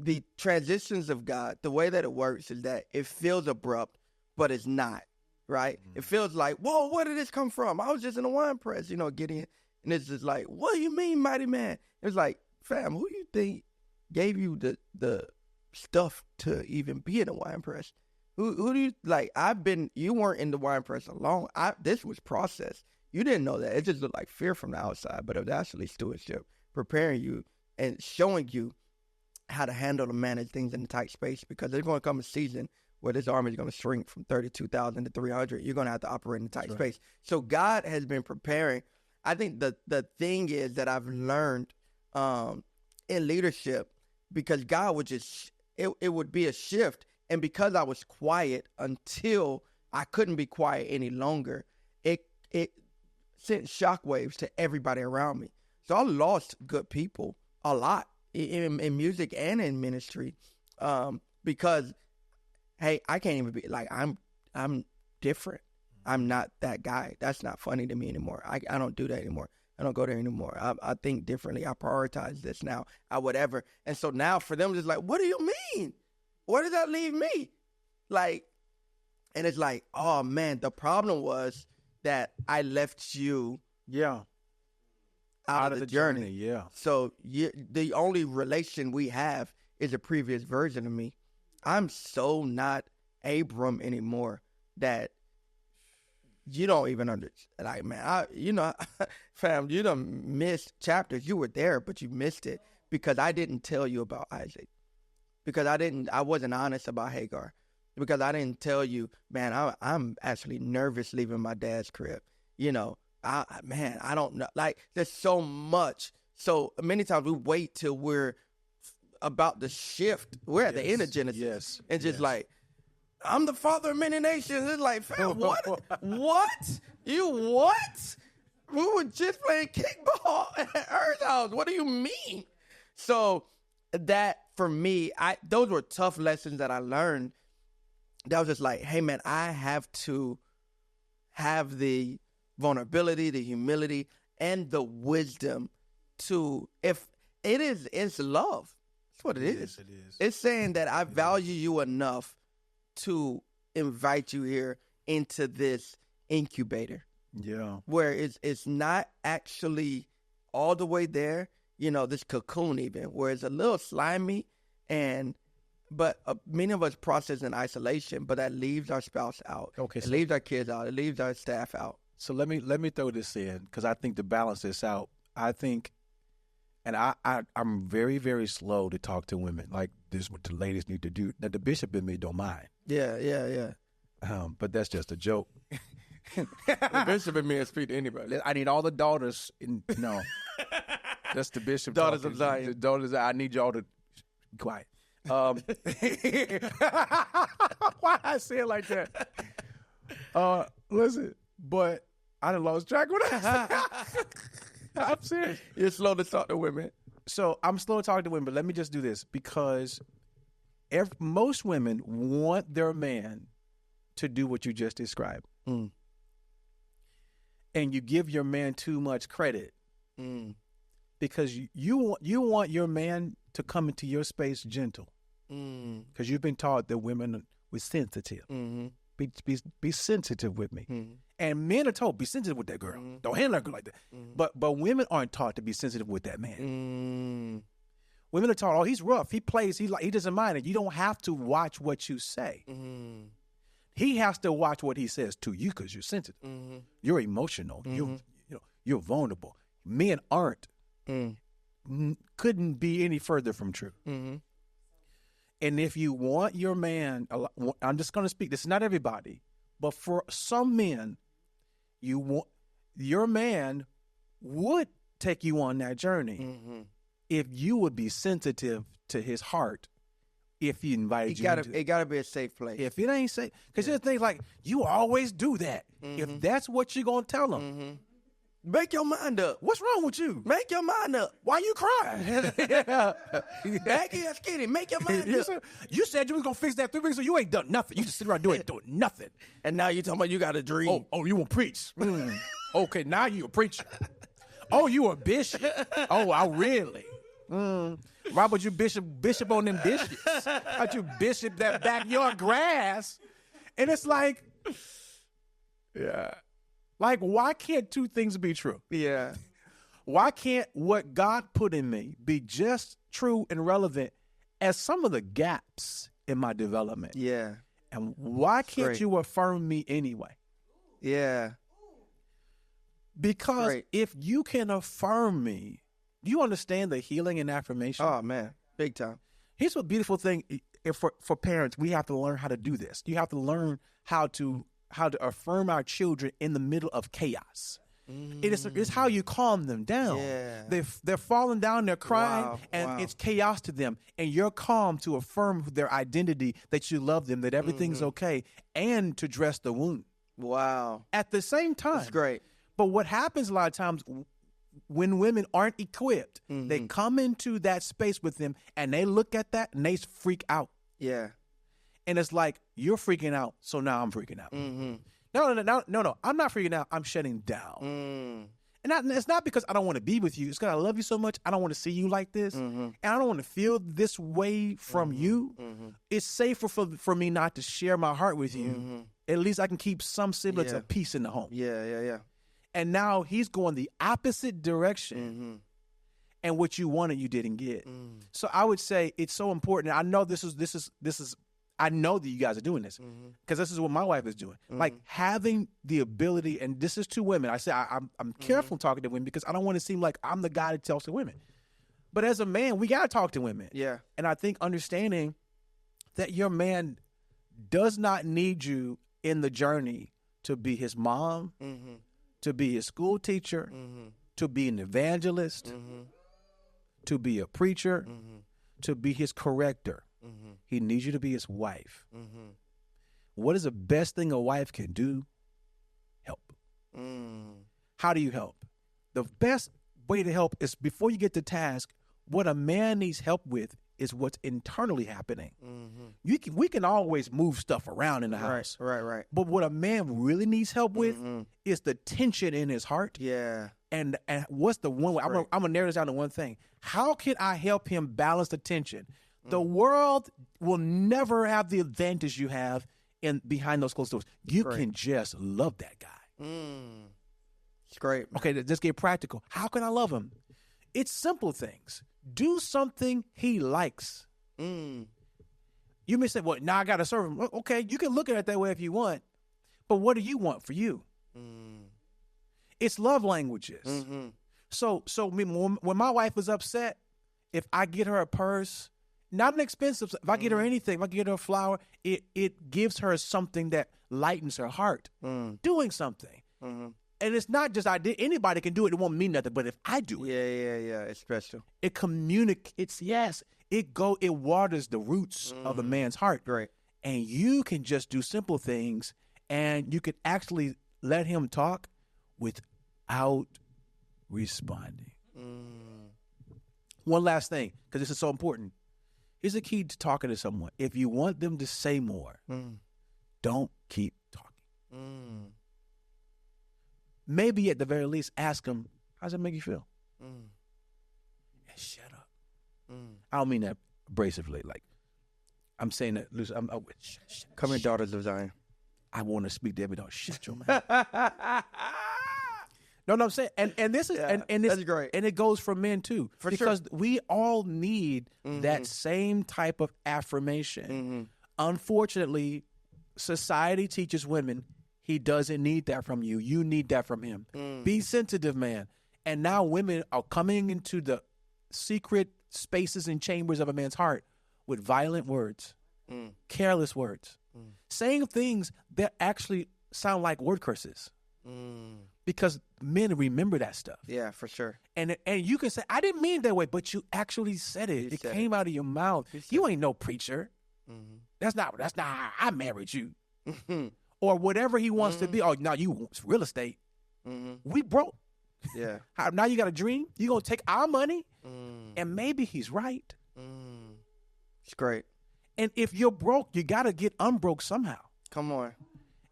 the transitions of God, the way that it works is that it feels abrupt, but it's not, right? It feels like, whoa, where did this come from? I was just in a wine press, getting it. And it's just like, what do you mean, mighty man? It's like, fam, who do you think gave you the stuff to even be in a wine press? Who do you, like, you weren't in the wine press alone. This was processed. You didn't know that. It just looked like fear from the outside, but it was actually stewardship, preparing you and showing you how to handle and manage things in a tight space, because there's going to come a season where this army is going to shrink from 32,000 to 300. You're going to have to operate in a tight space. So God has been preparing. I think the thing is that I've learned in leadership, because God would just, it would be a shift. And because I was quiet until I couldn't be quiet any longer, it sent shockwaves to everybody around me. So I lost good people a lot in music and in ministry, because, hey, I can't even be like, I'm different. I'm not that guy. That's not funny to me anymore. I don't do that anymore. I don't go there anymore. I think differently. I prioritize this now. Whatever. And so now for them, it's like, what do you mean? Where does that leave me? Like, And it's like, oh man, the problem was that I left you Yeah. out of the journey. Yeah. So the only relation we have is a previous version of me. I'm so not Abram anymore that you don't even understand. Like, man, fam, you done missed chapters. You were there, but you missed it because I didn't tell you about Isaac. Because I wasn't honest about Hagar. Because I didn't tell you, man, I'm actually nervous leaving my dad's crib. You know, I don't know. Like, there's so much. So many times we wait till we're about the shift. We're at the end of Genesis. Yes. And just like, I'm the father of many nations. It's like, fam, what? What? You what? We were just playing kickball at Earth House. What do you mean? So that, for me, those were tough lessons that I learned. That was just like, hey, man, I have to have the vulnerability, the humility, and the wisdom to, it's love. That's what it is. It is. It's saying that I value you enough to invite you here into this incubator. Yeah. Where it's not actually all the way there, you know, this cocoon even, where it's a little slimy, but many of us process in isolation, but that leaves our spouse out. Okay. It leaves our kids out. It leaves our staff out. So let me throw this in, because I think to balance this out, I think, and I'm very, very slow to talk to women. Like, this is what the ladies need to do. Now, the bishop in me don't mind. Yeah. But that's just a joke. The bishop in me will speak to anybody. I need all the daughters. No, that's the bishop. Daughters talking. of Zion. The daughters. I need y'all to be quiet. Why I say it like that? Listen, but I done lost track of that. I'm serious. You're slow to talk to women. So I'm slow to talk to women, but let me just do this, because most women want their man to do what you just described. Mm. And you give your man too much credit. Mm. Because you want your man to come into your space gentle. Because you've been taught that women were sensitive. Mm-hmm. Be sensitive with me. Mm-hmm. And men are told, be sensitive with that girl. Don't handle her like that. But women aren't taught to be sensitive with that man. Women are taught, oh, he's rough. He plays. He doesn't mind it. You don't have to watch what you say. He has to watch what he says to you, because you're sensitive. You're emotional. You're vulnerable. Men aren't. Couldn't be any further from true. And if you want your man, I'm just going to speak, this is not everybody, but for some men, your man would take you on that journey if you would be sensitive to his heart. If he invited you, it gotta be a safe place. If it ain't safe, because there's things like, you always do that. If that's what you're gonna tell him, make your mind up. What's wrong with you? Make your mind up. Why you crying? Back here, skinny. Make your mind up. You said you was gonna fix that 3 weeks ago. You ain't done nothing. You just sit around doing nothing. And now you talking about you got a dream. Oh, you want to preach? Okay, now you a preacher. Oh, you a bishop? Oh, I really. Why would you bishop on them dishes? How'd you bishop that backyard grass? And it's like, yeah. Like, why can't two things be true? Yeah. Why can't what God put in me be just true and relevant as some of the gaps in my development? Yeah. And why can't you affirm me anyway? Yeah. Because if you can affirm me, do you understand the healing and affirmation? Oh, man. Big time. Here's a beautiful thing. For parents, we have to learn how to do this. You have to learn how to affirm our children in the middle of chaos. It's how you calm them down. Yeah. They're falling down, they're crying, and it's chaos to them. And you're calm to affirm their identity, that you love them, that everything's okay, and to dress the wound. Wow. At the same time. That's great. But what happens a lot of times when women aren't equipped, they come into that space with them and they look at that and they freak out. Yeah. And it's like, you're freaking out, so now I'm freaking out. No, I'm not freaking out. I'm shutting down. And it's not because I don't want to be with you. It's because I love you so much. I don't want to see you like this. And I don't want to feel this way from you. It's safer for me not to share my heart with you at least I can keep some semblance of peace in the home. Yeah. And now he's going the opposite direction. Mm-hmm. And what you wanted, you didn't get. So I would say it's so important. I know this is. I know that you guys are doing this because this is what my wife is doing. Like having the ability, and this is to women. I say I'm careful talking to women because I don't want to seem like I'm the guy that talks to women. But as a man, we gotta talk to women. Yeah. And I think understanding that your man does not need you in the journey to be his mom, to be his school teacher, to be an evangelist, to be a preacher, to be his corrector. He needs you to be his wife. What is the best thing a wife can do? Help. How do you help? The best way to help is before you get to task, what a man needs help with is what's internally happening. We can always move stuff around in the house. Right. But what a man really needs help with is the tension in his heart. Yeah. And what's the one way? I'm going to narrow this down to one thing. How can I help him balance the tension? The world will never have the advantage you have in behind those closed doors. You can just love that guy. It's great. Okay, let's get practical. How can I love him? It's simple things. Do something he likes. You may say, well, now I got to serve him. Well, okay, you can look at it that way if you want. But what do you want for you? It's love languages. So when my wife is upset, if I get her a purse, not an expensive, if I get her anything, if I get her a flower, it gives her something that lightens her heart. Doing something. And it's not just anybody can do it. It won't mean nothing. But if I do it, yeah, it's special. It communicates. It waters the roots of a man's heart. Right. And you can just do simple things, and you can actually let him talk without responding. One last thing, because this is so important. Here's the key to talking to someone. If you want them to say more, don't keep talking. Maybe at the very least, ask them, how does it make you feel? And shut up. I don't mean that abrasively. Like, I'm saying that loose. Come here, daughters of Zion. I want to speak to every dog. Shut your mouth. No, I'm saying, and this is, and this, that's great, and it goes for men too, because we all need that same type of affirmation. Unfortunately, society teaches women he doesn't need that from you. You need that from him. Be sensitive, man. And now women are coming into the secret spaces and chambers of a man's heart with violent words, careless words, saying things that actually sound like word curses. Because men remember that stuff. Yeah, for sure. And you can say, I didn't mean it that way, but you actually said it. It came out of your mouth. You ain't no preacher. That's not how I married you. Or whatever he wants to be. Oh, now you want real estate. We broke. Yeah. Now you got a dream? You going to take our money? And maybe he's right. It's great. And if you're broke, you got to get unbroke somehow. Come on.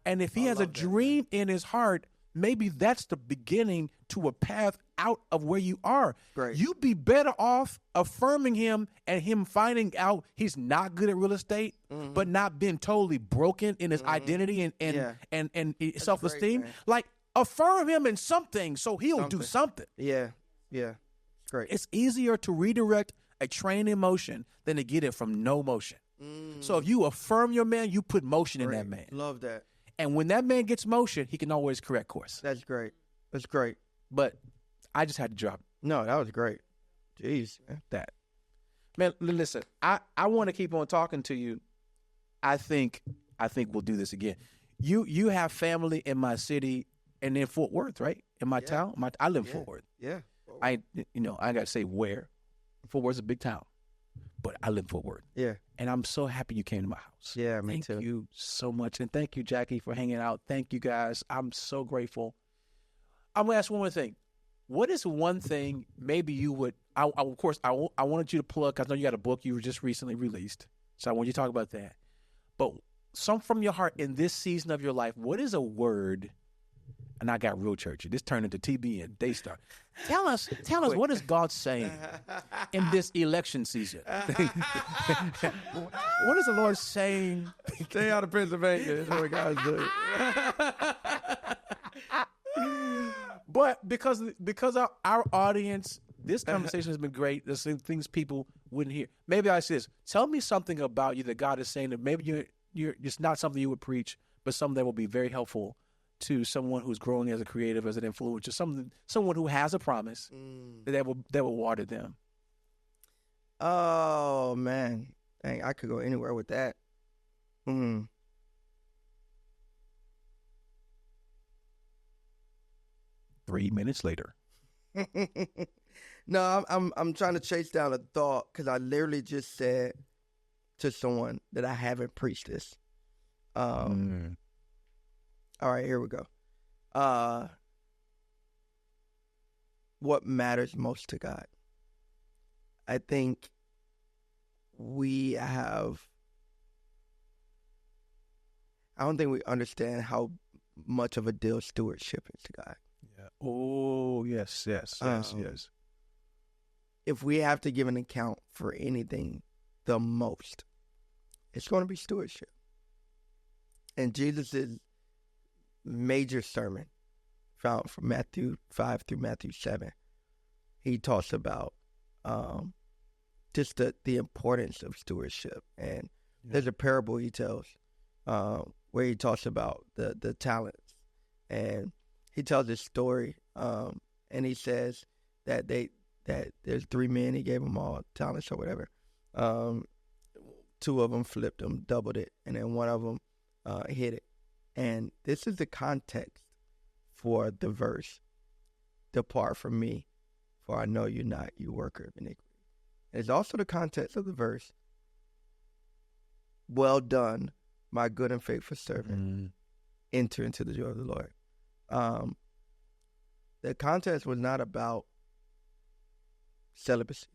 And if he has a dream in his heart, maybe that's the beginning to a path out of where you are. Great. You'd be better off affirming him and him finding out he's not good at real estate, but not being totally broken in his identity and self-esteem. Great, like, affirm him in something so he'll do something. Yeah. It's great. It's easier to redirect a train in motion than to get it from no motion. So if you affirm your man, you put motion in that man. Love that. And when that man gets motion, he can always correct course. That's great. That's great. But I just had to drop it. No, that was great. Jeez. That. Man, listen, I want to keep on talking to you. I think we'll do this again. You have family in my city and in Fort Worth, right? In my town? I live in Fort Worth. Yeah. I got to say where. Fort Worth's a big town. But I live in Fort Worth. Yeah. And I'm so happy you came to my house. Yeah, me too. Thank you so much. And thank you, Jackie, for hanging out. Thank you, guys. I'm so grateful. I'm going to ask one more thing. What is one thing maybe you would, of course, I wanted you to plug, because I know you got a book you were just recently released. So I want you to talk about that. But some from your heart in this season of your life, what is a word and I got real churchy. This turned into TBN. They start. Tell us, what is God saying in this election season? What is the Lord saying? Stay out of Pennsylvania. That's what God's doing. But because our audience, this conversation has been great. There's some things people wouldn't hear. Maybe I say this. Tell me something about you that God is saying that maybe you're it's not something you would preach, but something that will be very helpful to someone who's growing as a creative, as an influencer, someone who has a promise that will water them. Oh man, dang, I could go anywhere with that. 3 minutes later. No, I'm trying to chase down a thought because I literally just said to someone that I haven't preached this. All right, here we go. What matters most to God? I think I don't think we understand how much of a deal stewardship is to God. Yeah. Oh, yes. If we have to give an account for anything the most, it's going to be stewardship. And Jesus' major sermon, found from Matthew 5 through Matthew 7, he talks about just the importance of stewardship. And there's a parable he tells where he talks about the talents. And he tells this story, and he says that there's 3 men, he gave them all talents or whatever. 2 of them flipped them, doubled it, and then 1 of them hit it. And this is the context for the verse, "Depart from me, for I know you not, you worker of iniquity." And it's also the context of the verse, "Well done, my good and faithful servant, enter into the joy of the Lord." The context was not about celibacy.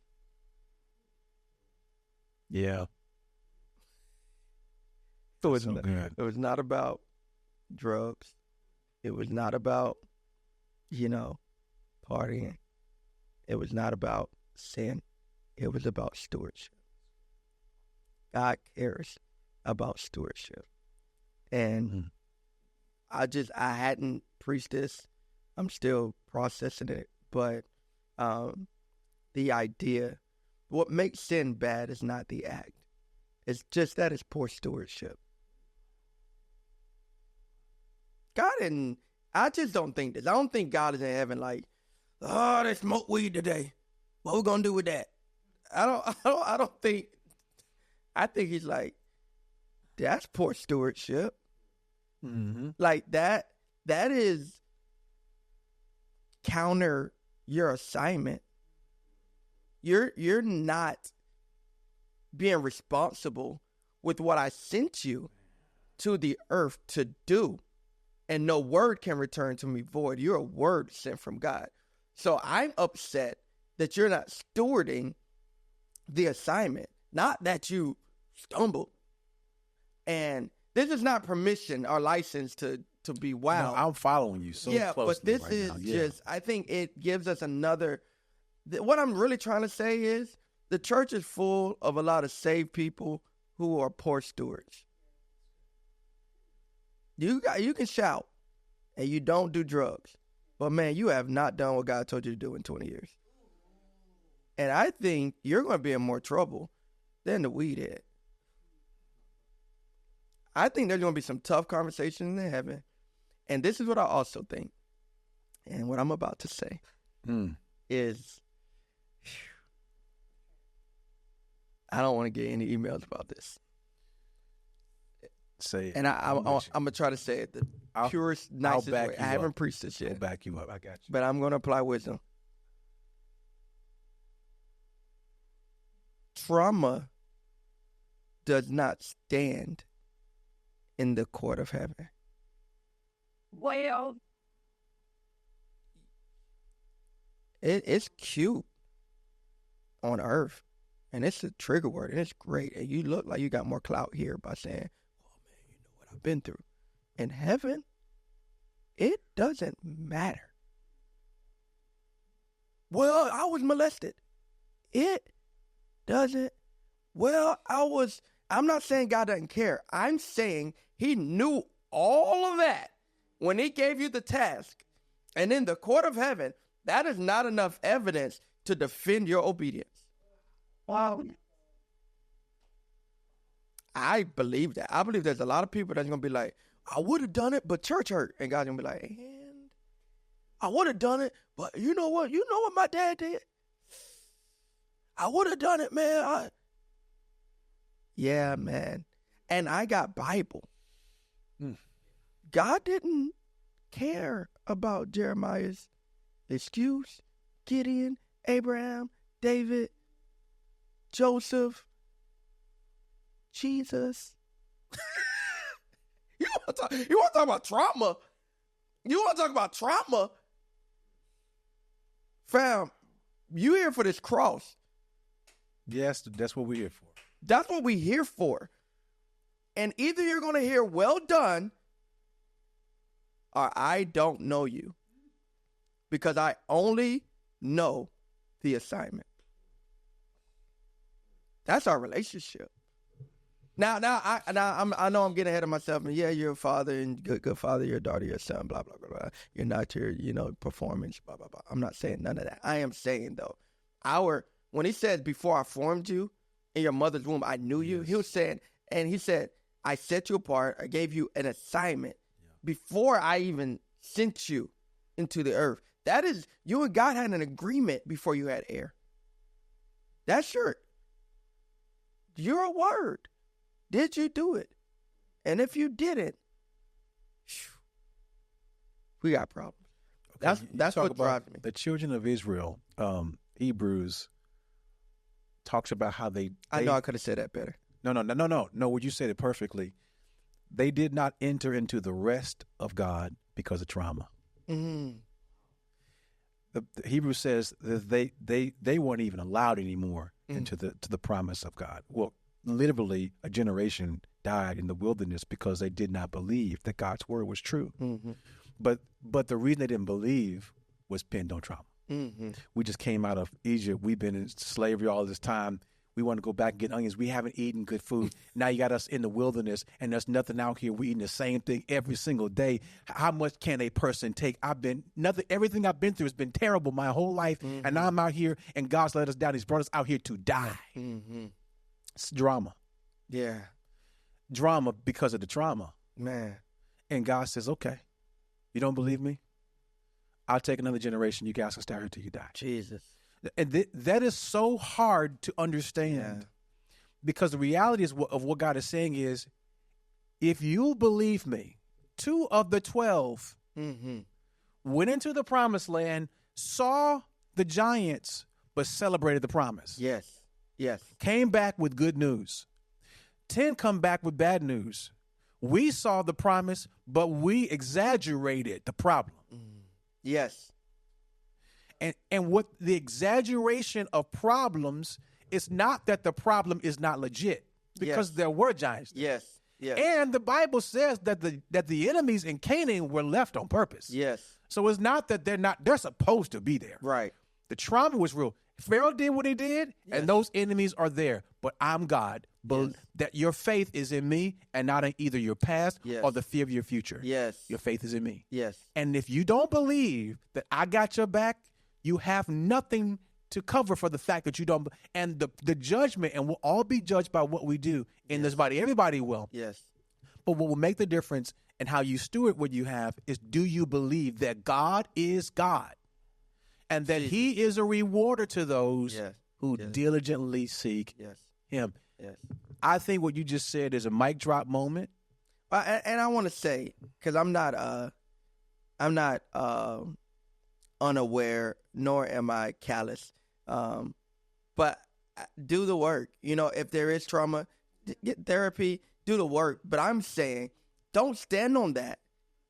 Yeah. It was not about drugs. It was not about, partying. It was not about sin. It was about stewardship. God cares about stewardship. And I hadn't preached this. I'm still processing it. But the idea, what makes sin bad is not the act. It's just that it's poor stewardship. I just don't think this. I don't think God is in heaven like, oh, they smoke weed today. What we gonna do with that? I don't think. I think he's like, that's poor stewardship. Like that is counter your assignment. You're not being responsible with what I sent you to the earth to do. And no word can return to me void. You're a word sent from God. So I'm upset that you're not stewarding the assignment, not that you stumbled. And this is not permission or license to be wild. No, I'm following you so closely. But this right is now. just, I think it gives us another, what I'm really trying to say is the church is full of a lot of saved people who are poor stewards. You can shout and you don't do drugs, but man, you have not done what God told you to do in 20 years. And I think you're going to be in more trouble than the weed head. I think there's going to be some tough conversations in heaven. And this is what I also think. And what I'm about to say is, I don't want to get any emails about this. Say it. And I'm going to try to say it the purest, nicest way. I haven't preached this yet. I'll back you up. I got you. But I'm going to apply wisdom. Trauma does not stand in the court of heaven. Well, it's cute on earth, and it's a trigger word, and it's great, and you look like you got more clout here by saying, oh man, you know what I've been through. In heaven, It doesn't matter. Well, I was molested. It doesn't. Well, I'm not saying God doesn't care. I'm saying he knew all of that when he gave you the task. And in the court of heaven, that is not enough evidence to defend your obedience. Wow. I believe that. I believe there's a lot of people that's going to be like, I would have done it, but church hurt. And God's going to be like, and I would have done it, but you know what? You know what my dad did? I would have done it, man. Yeah, man. And I got Bible. God didn't care about Jeremiah's excuse. Gideon, Abraham, David, Joseph, Jesus. You want to talk about trauma? You want to talk about trauma? Fam, you here for this cross. Yes, that's what we're here for. That's what we're here for. And either you're going to hear, well done, or I don't know you. Because I only know the assignment. That's our relationship. Now I know I'm getting ahead of myself. And yeah, you're a father and good father, your daughter, your son, blah, blah, blah, blah. You're not your, performance, blah, blah, blah. I'm not saying none of that. I am saying, though, when he says, before I formed you in your mother's womb, I knew you. Yes. He was saying, and he said, I set you apart. I gave you an assignment before I even sent you into the earth. That is, you and God had an agreement before you had air. That's your word. Did you do it? And if you didn't, we got problems. Okay, that's what drives me. The children of Israel, Hebrews, talks about how they I know I could have said that better. No, would you said it perfectly. They did not enter into the rest of God because of trauma. Mm-hmm. The Hebrew says that they weren't even allowed anymore into the promise of God. Well, literally, a generation died in the wilderness because they did not believe that God's word was true. Mm-hmm. But the reason they didn't believe was pinned on trauma. Mm-hmm. We just came out of Egypt. We've been in slavery all this time. We want to go back and get onions. We haven't eaten good food. Now you got us in the wilderness, and there's nothing out here. We're eating the same thing every single day. How much can a person take? Everything I've been through has been terrible my whole life, and now I'm out here, and God's let us down. He's brought us out here to die. Mm-hmm. It's drama. Yeah. Drama because of the trauma. Man. And God says, okay, you don't believe me? I'll take another generation. You guys can stay here till you die. Jesus. And that is so hard to understand because the reality of what God is saying is, if you believe me, 2 of the 12 went into the promised land, saw the giants, but celebrated the promise. Yes. Came back with good news. 10 come back with bad news. We saw the promise, but we exaggerated the problem. Yes. And what the exaggeration of problems is not that the problem is not legit, because there were giants. Yes. And the Bible says that the enemies in Canaan were left on purpose. Yes. So it's not that they're supposed to be there. Right. The trauma was real. Pharaoh did what he did, and those enemies are there. But I'm God. But that your faith is in me and not in either your past or the fear of your future. Yes. Your faith is in me. Yes. And if you don't believe that I got your back, you have nothing to cover for the fact that you don't. And the judgment, and we'll all be judged by what we do in this body. Everybody will. Yes. But what will make the difference in how you steward what you have is, do you believe that God is God? And that he is a rewarder to those who diligently seek him. Yes. I think what you just said is a mic drop moment. And I want to say, because I'm not unaware, nor am I callous. But do the work. If there is trauma, get therapy, do the work. But I'm saying, don't stand on that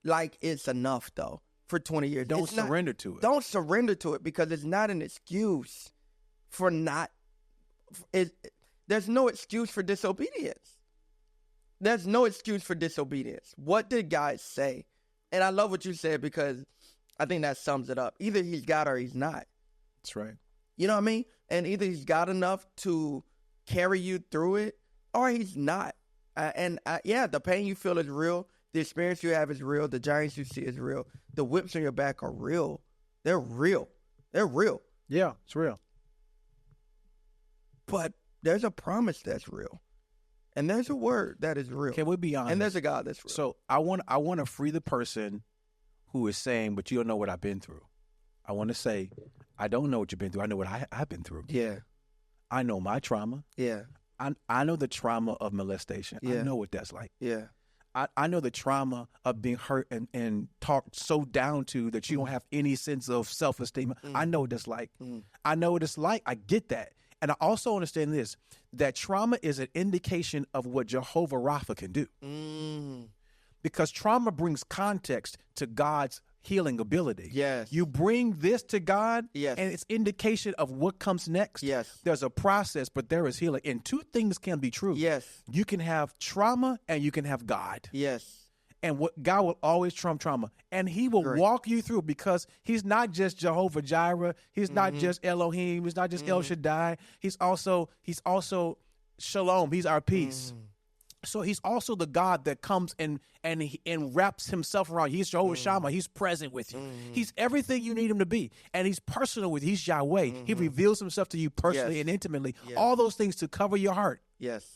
like it's enough, though. For 20 years. Don't surrender to it. Don't surrender to it, because it's not an excuse for there's no excuse for disobedience. There's no excuse for disobedience. What did God say And I love what you said, because I think that sums it up. Either he's God or he's not. That's right. You know what I mean? And either he's God enough to carry you through it, or he's not. Yeah, the pain you feel is real. The experience you have is real. The giants you see is real. The whips on your back are real. They're real. They're real. Yeah, it's real. But there's a promise that's real. And there's a word that is real. Can we be honest? And there's a God that's real. So I want to free the person who is saying, but you don't know what I've been through. I want to say, I don't know what you've been through. I know what I've been through. Yeah. I know my trauma. Yeah. I know the trauma of molestation. Yeah. I know what that's like. Yeah. I know the trauma of being hurt and talked so down to that you don't have any sense of self-esteem. I know what that's like. I know what it's like. I get that. And I also understand this, that trauma is an indication of what Jehovah Rapha can do. Because trauma brings context to God's healing ability. Yes. You bring this to God, yes, and it's indication of what comes next. Yes. There's a process, but there is healing. And two things can be true. Yes. You can have trauma and you can have God. Yes. And what God will always trump trauma. And he will walk you through, because he's not just Jehovah Jireh. He's not just Elohim. He's not just El Shaddai. He's also Shalom. He's our peace. So he's also the God that comes and wraps himself around. He's Jehovah Shammah. He's present with you. He's everything you need him to be. And he's personal with you. He's Yahweh. He reveals himself to you personally and intimately. All those things to cover your heart. Yes.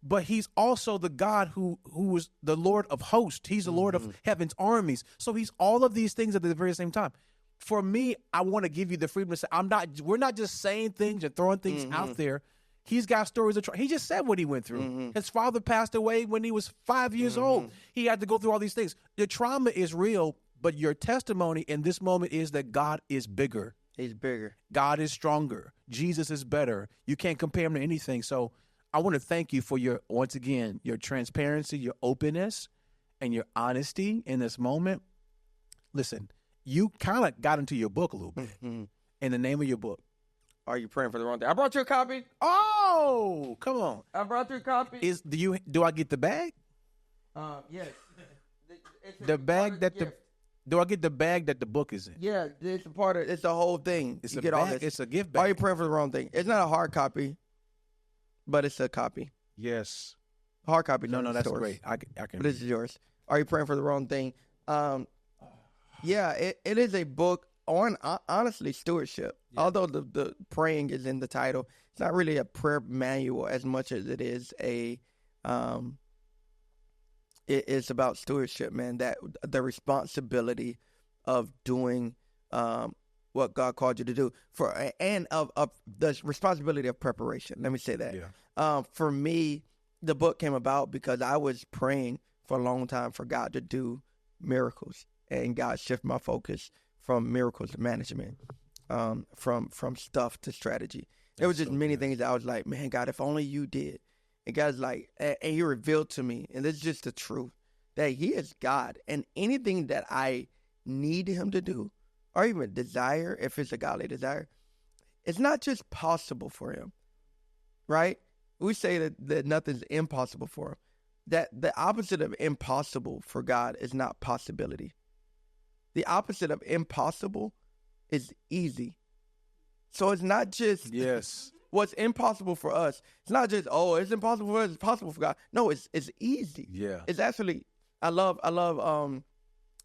But he's also the God who is the Lord of hosts. He's the Lord of heaven's armies. So he's all of these things at the very same time. For me, I want to give you the freedom to say, we're not just saying things and throwing things out there. He's got stories of trauma. He just said what he went through. His father passed away when he was 5 years old. He had to go through all these things. The trauma is real, but your testimony in this moment is that God is bigger. He's bigger. God is stronger. Jesus is better. You can't compare him to anything. So I want to thank you for once again, your transparency, your openness, and your honesty in this moment. Listen, you kind of got into your book a little bit. In the name of your book. Are you praying for the wrong thing? I brought you a copy. Oh, come on. I brought you a copy. Do I get the bag? Yes. The bag that do I get the bag that the book is in? Yeah, it's a part of. It's the whole thing. It's you a get bag. all this. It's a gift bag. Are you praying for the wrong thing? It's not a hard copy, but it's a copy. Yes. Hard copy. No, that's stores. great. I can. But this is yours. Are you praying for the wrong thing? Yeah, it is a book on honestly stewardship. Yeah. Although the praying is in the title, it's not really a prayer manual as much as it is it's about stewardship, man. That the responsibility of doing what God called you to do and of the responsibility of preparation. Let me say that. Yeah. For me, the book came about because I was praying for a long time for God to do miracles, and God shifted my focus from miracles to management, from stuff to strategy. There was just many things that I was like, man, God, if only you did. And God's like, and he revealed to me, and this is just the truth, that he is God, and anything that I need him to do, or even desire, if it's a godly desire, it's not just possible for him, right? We say that nothing's impossible for him. That the opposite of impossible for God is not possibility. The opposite of impossible is easy. So it's not just what's impossible for us. It's not just, it's impossible for us, it's possible for God. No, it's easy. Yeah. It's actually, I love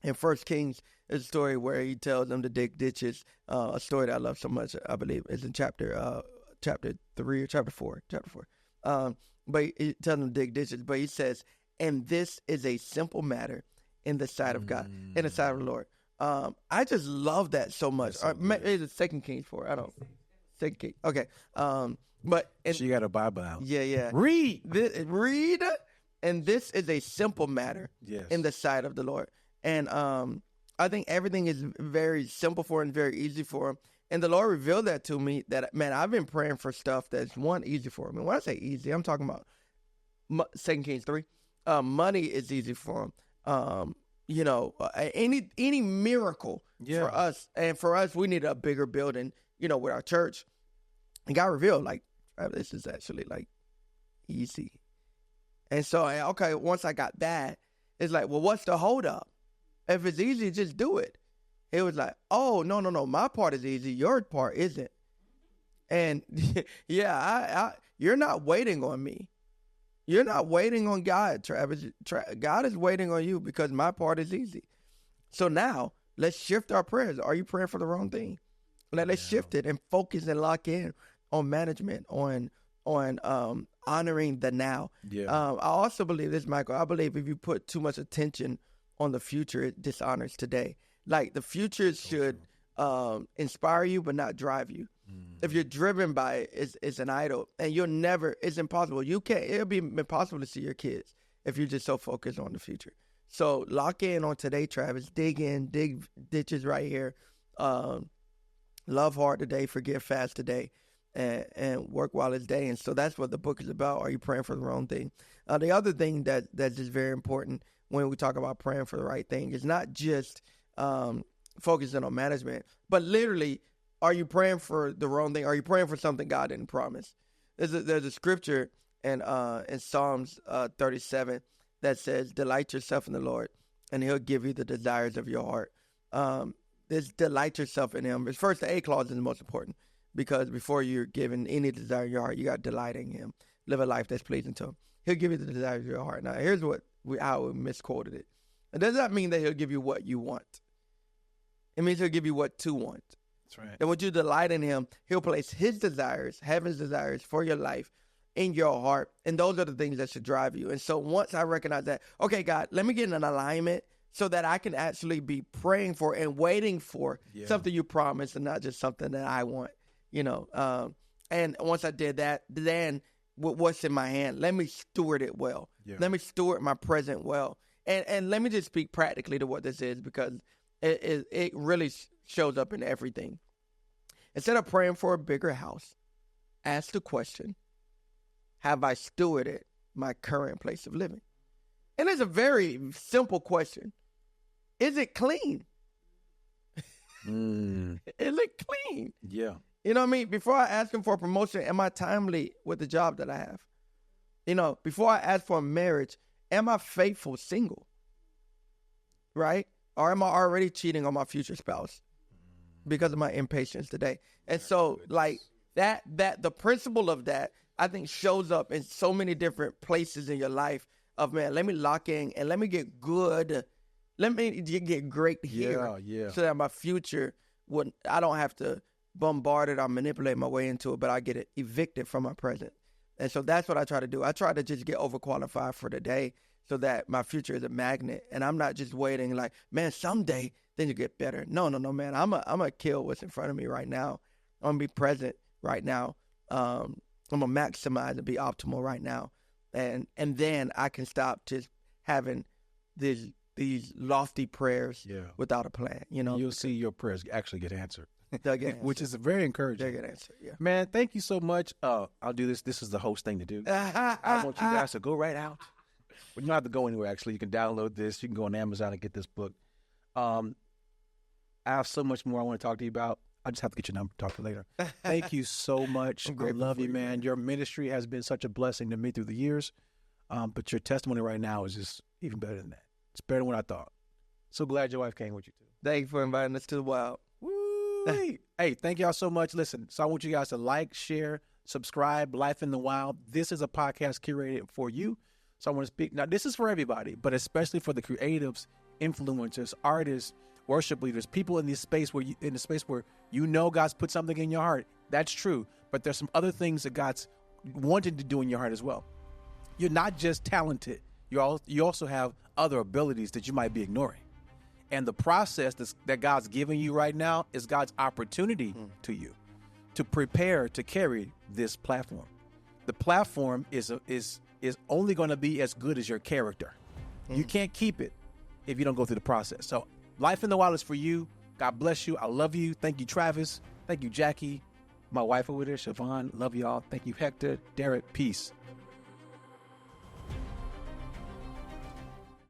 in 1 Kings, there's a story where he tells them to dig ditches. A story that I love so much, I believe, is in chapter 3 or chapter 4. But he tells them to dig ditches. But he says, and this is a simple matter in the sight of God, in the sight of the Lord. I just love that so much. Maybe it's 2 Kings 4. I don't. 2 Kings. Okay. But so you got a Bible out. Yeah. Read. And this is a simple matter in the sight of the Lord. And I think everything is very simple for him, very easy for him. And the Lord revealed that to me, that, man, I've been praying for stuff that's, easy for him. And when I say easy, I'm talking about 2 Kings 3. Money is easy for him. Any miracle for us. And for us, we need a bigger building, with our church. And God revealed, this is actually, easy. And so, once I got that, it's like, well, what's the hold up? If it's easy, just do it. It was like, oh, no, my part is easy. Your part isn't. And yeah, you're not waiting on me. You're not waiting on God, Travis. God is waiting on you because my part is easy. So now let's shift our prayers. Are you praying for the wrong thing? Let's shift it and focus and lock in on management, on honoring the now. Yeah. I also believe this, Michael. I believe if you put too much attention on the future, it dishonors today. Like the future should inspire you, but not drive you. If you're driven by it, it's an idol, and it's impossible. It'll be impossible to see your kids if you're just so focused on the future. So lock in on today, Travis. Dig ditches right here. Love hard today, forgive fast today, and work while it's day. And so that's what the book is about. Are you praying for the wrong thing? The other thing that's just very important when we talk about praying for the right thing is not just focusing on management, but literally, are you praying for the wrong thing? Are you praying for something God didn't promise? There's a scripture in Psalms 37 that says, delight yourself in the Lord, and he'll give you the desires of your heart. This delight yourself in him. First, the A clause is the most important, because before you're given any desire in your heart, you got to delight in him. Live a life that's pleasing to him. He'll give you the desires of your heart. Now, here's how we misquoted it. It does not mean that he'll give you what you want. It means he'll give you what to want. That's right. And when you delight in him, he'll place his desires, heaven's desires for your life in your heart. And those are the things that should drive you. And so once I recognize that, okay, God, let me get in an alignment so that I can actually be praying for and waiting for something you promised and not just something that I want, and once I did that, then what's in my hand, let me steward it well. Yeah. Let me steward my present well. And let me just speak practically to what this is, because it really shows up in everything. Instead of praying for a bigger house, ask the question, have I stewarded my current place of living? And it's a very simple question. Is it clean? Is it clean? Yeah. You know what I mean? Before I ask him for a promotion, am I timely with the job that I have? Before I ask for a marriage, am I faithful single? Right? Or am I already cheating on my future spouse because of my impatience today? And so, like, that the principle of that, I think, shows up in so many different places in your life of, man, let me lock in and let me get good. Let me get great here. Yeah. So that my future I don't have to bombard it or manipulate my way into it, but I get it evicted from my present. And so that's what I try to do. I try to just get overqualified for the day so that my future is a magnet. And I'm not just waiting like, man, someday then you get better. No, man. I'm a kill what's in front of me right now. I'm going to be present right now. I'm going to maximize and be optimal right now. And then I can stop just having these lofty prayers without a plan. You'll see your prayers actually get answered. They'll get answered. Which is very encouraging. They'll get answered, yeah. Man, thank you so much. I'll do this. This is the host thing to do. I want you guys to go right out. Well, you don't have to go anywhere, actually. You can download this. You can go on Amazon and get this book. I have so much more I want to talk to you about. I just have to get your number. Talk to you later. Thank you so much. I love you, man. Your ministry has been such a blessing to me through the years. But your testimony right now is just even better than that. It's better than what I thought. So glad your wife came with you, too. Thank you for inviting us to the wild. Woo! Hey, thank y'all so much. Listen, so I want you guys to like, share, subscribe, Life in the Wild. This is a podcast curated for you. So I want to speak. Now, this is for everybody, but especially for the creatives, influencers, artists, worship leaders, people in this space where God's put something in your heart. That's true. But there's some other things that God's wanted to do in your heart as well. You're not just talented. You also have other abilities that you might be ignoring. And the process that God's giving you right now is God's opportunity to you to prepare to carry this platform. The platform is only going to be as good as your character. You can't keep it if you don't go through the process. So Life in the Wild is for you. God bless you. I love you. Thank you, Travis. Thank you, Jackie. My wife over there, Siobhan. Love y'all. Thank you, Hector. Derek. Peace.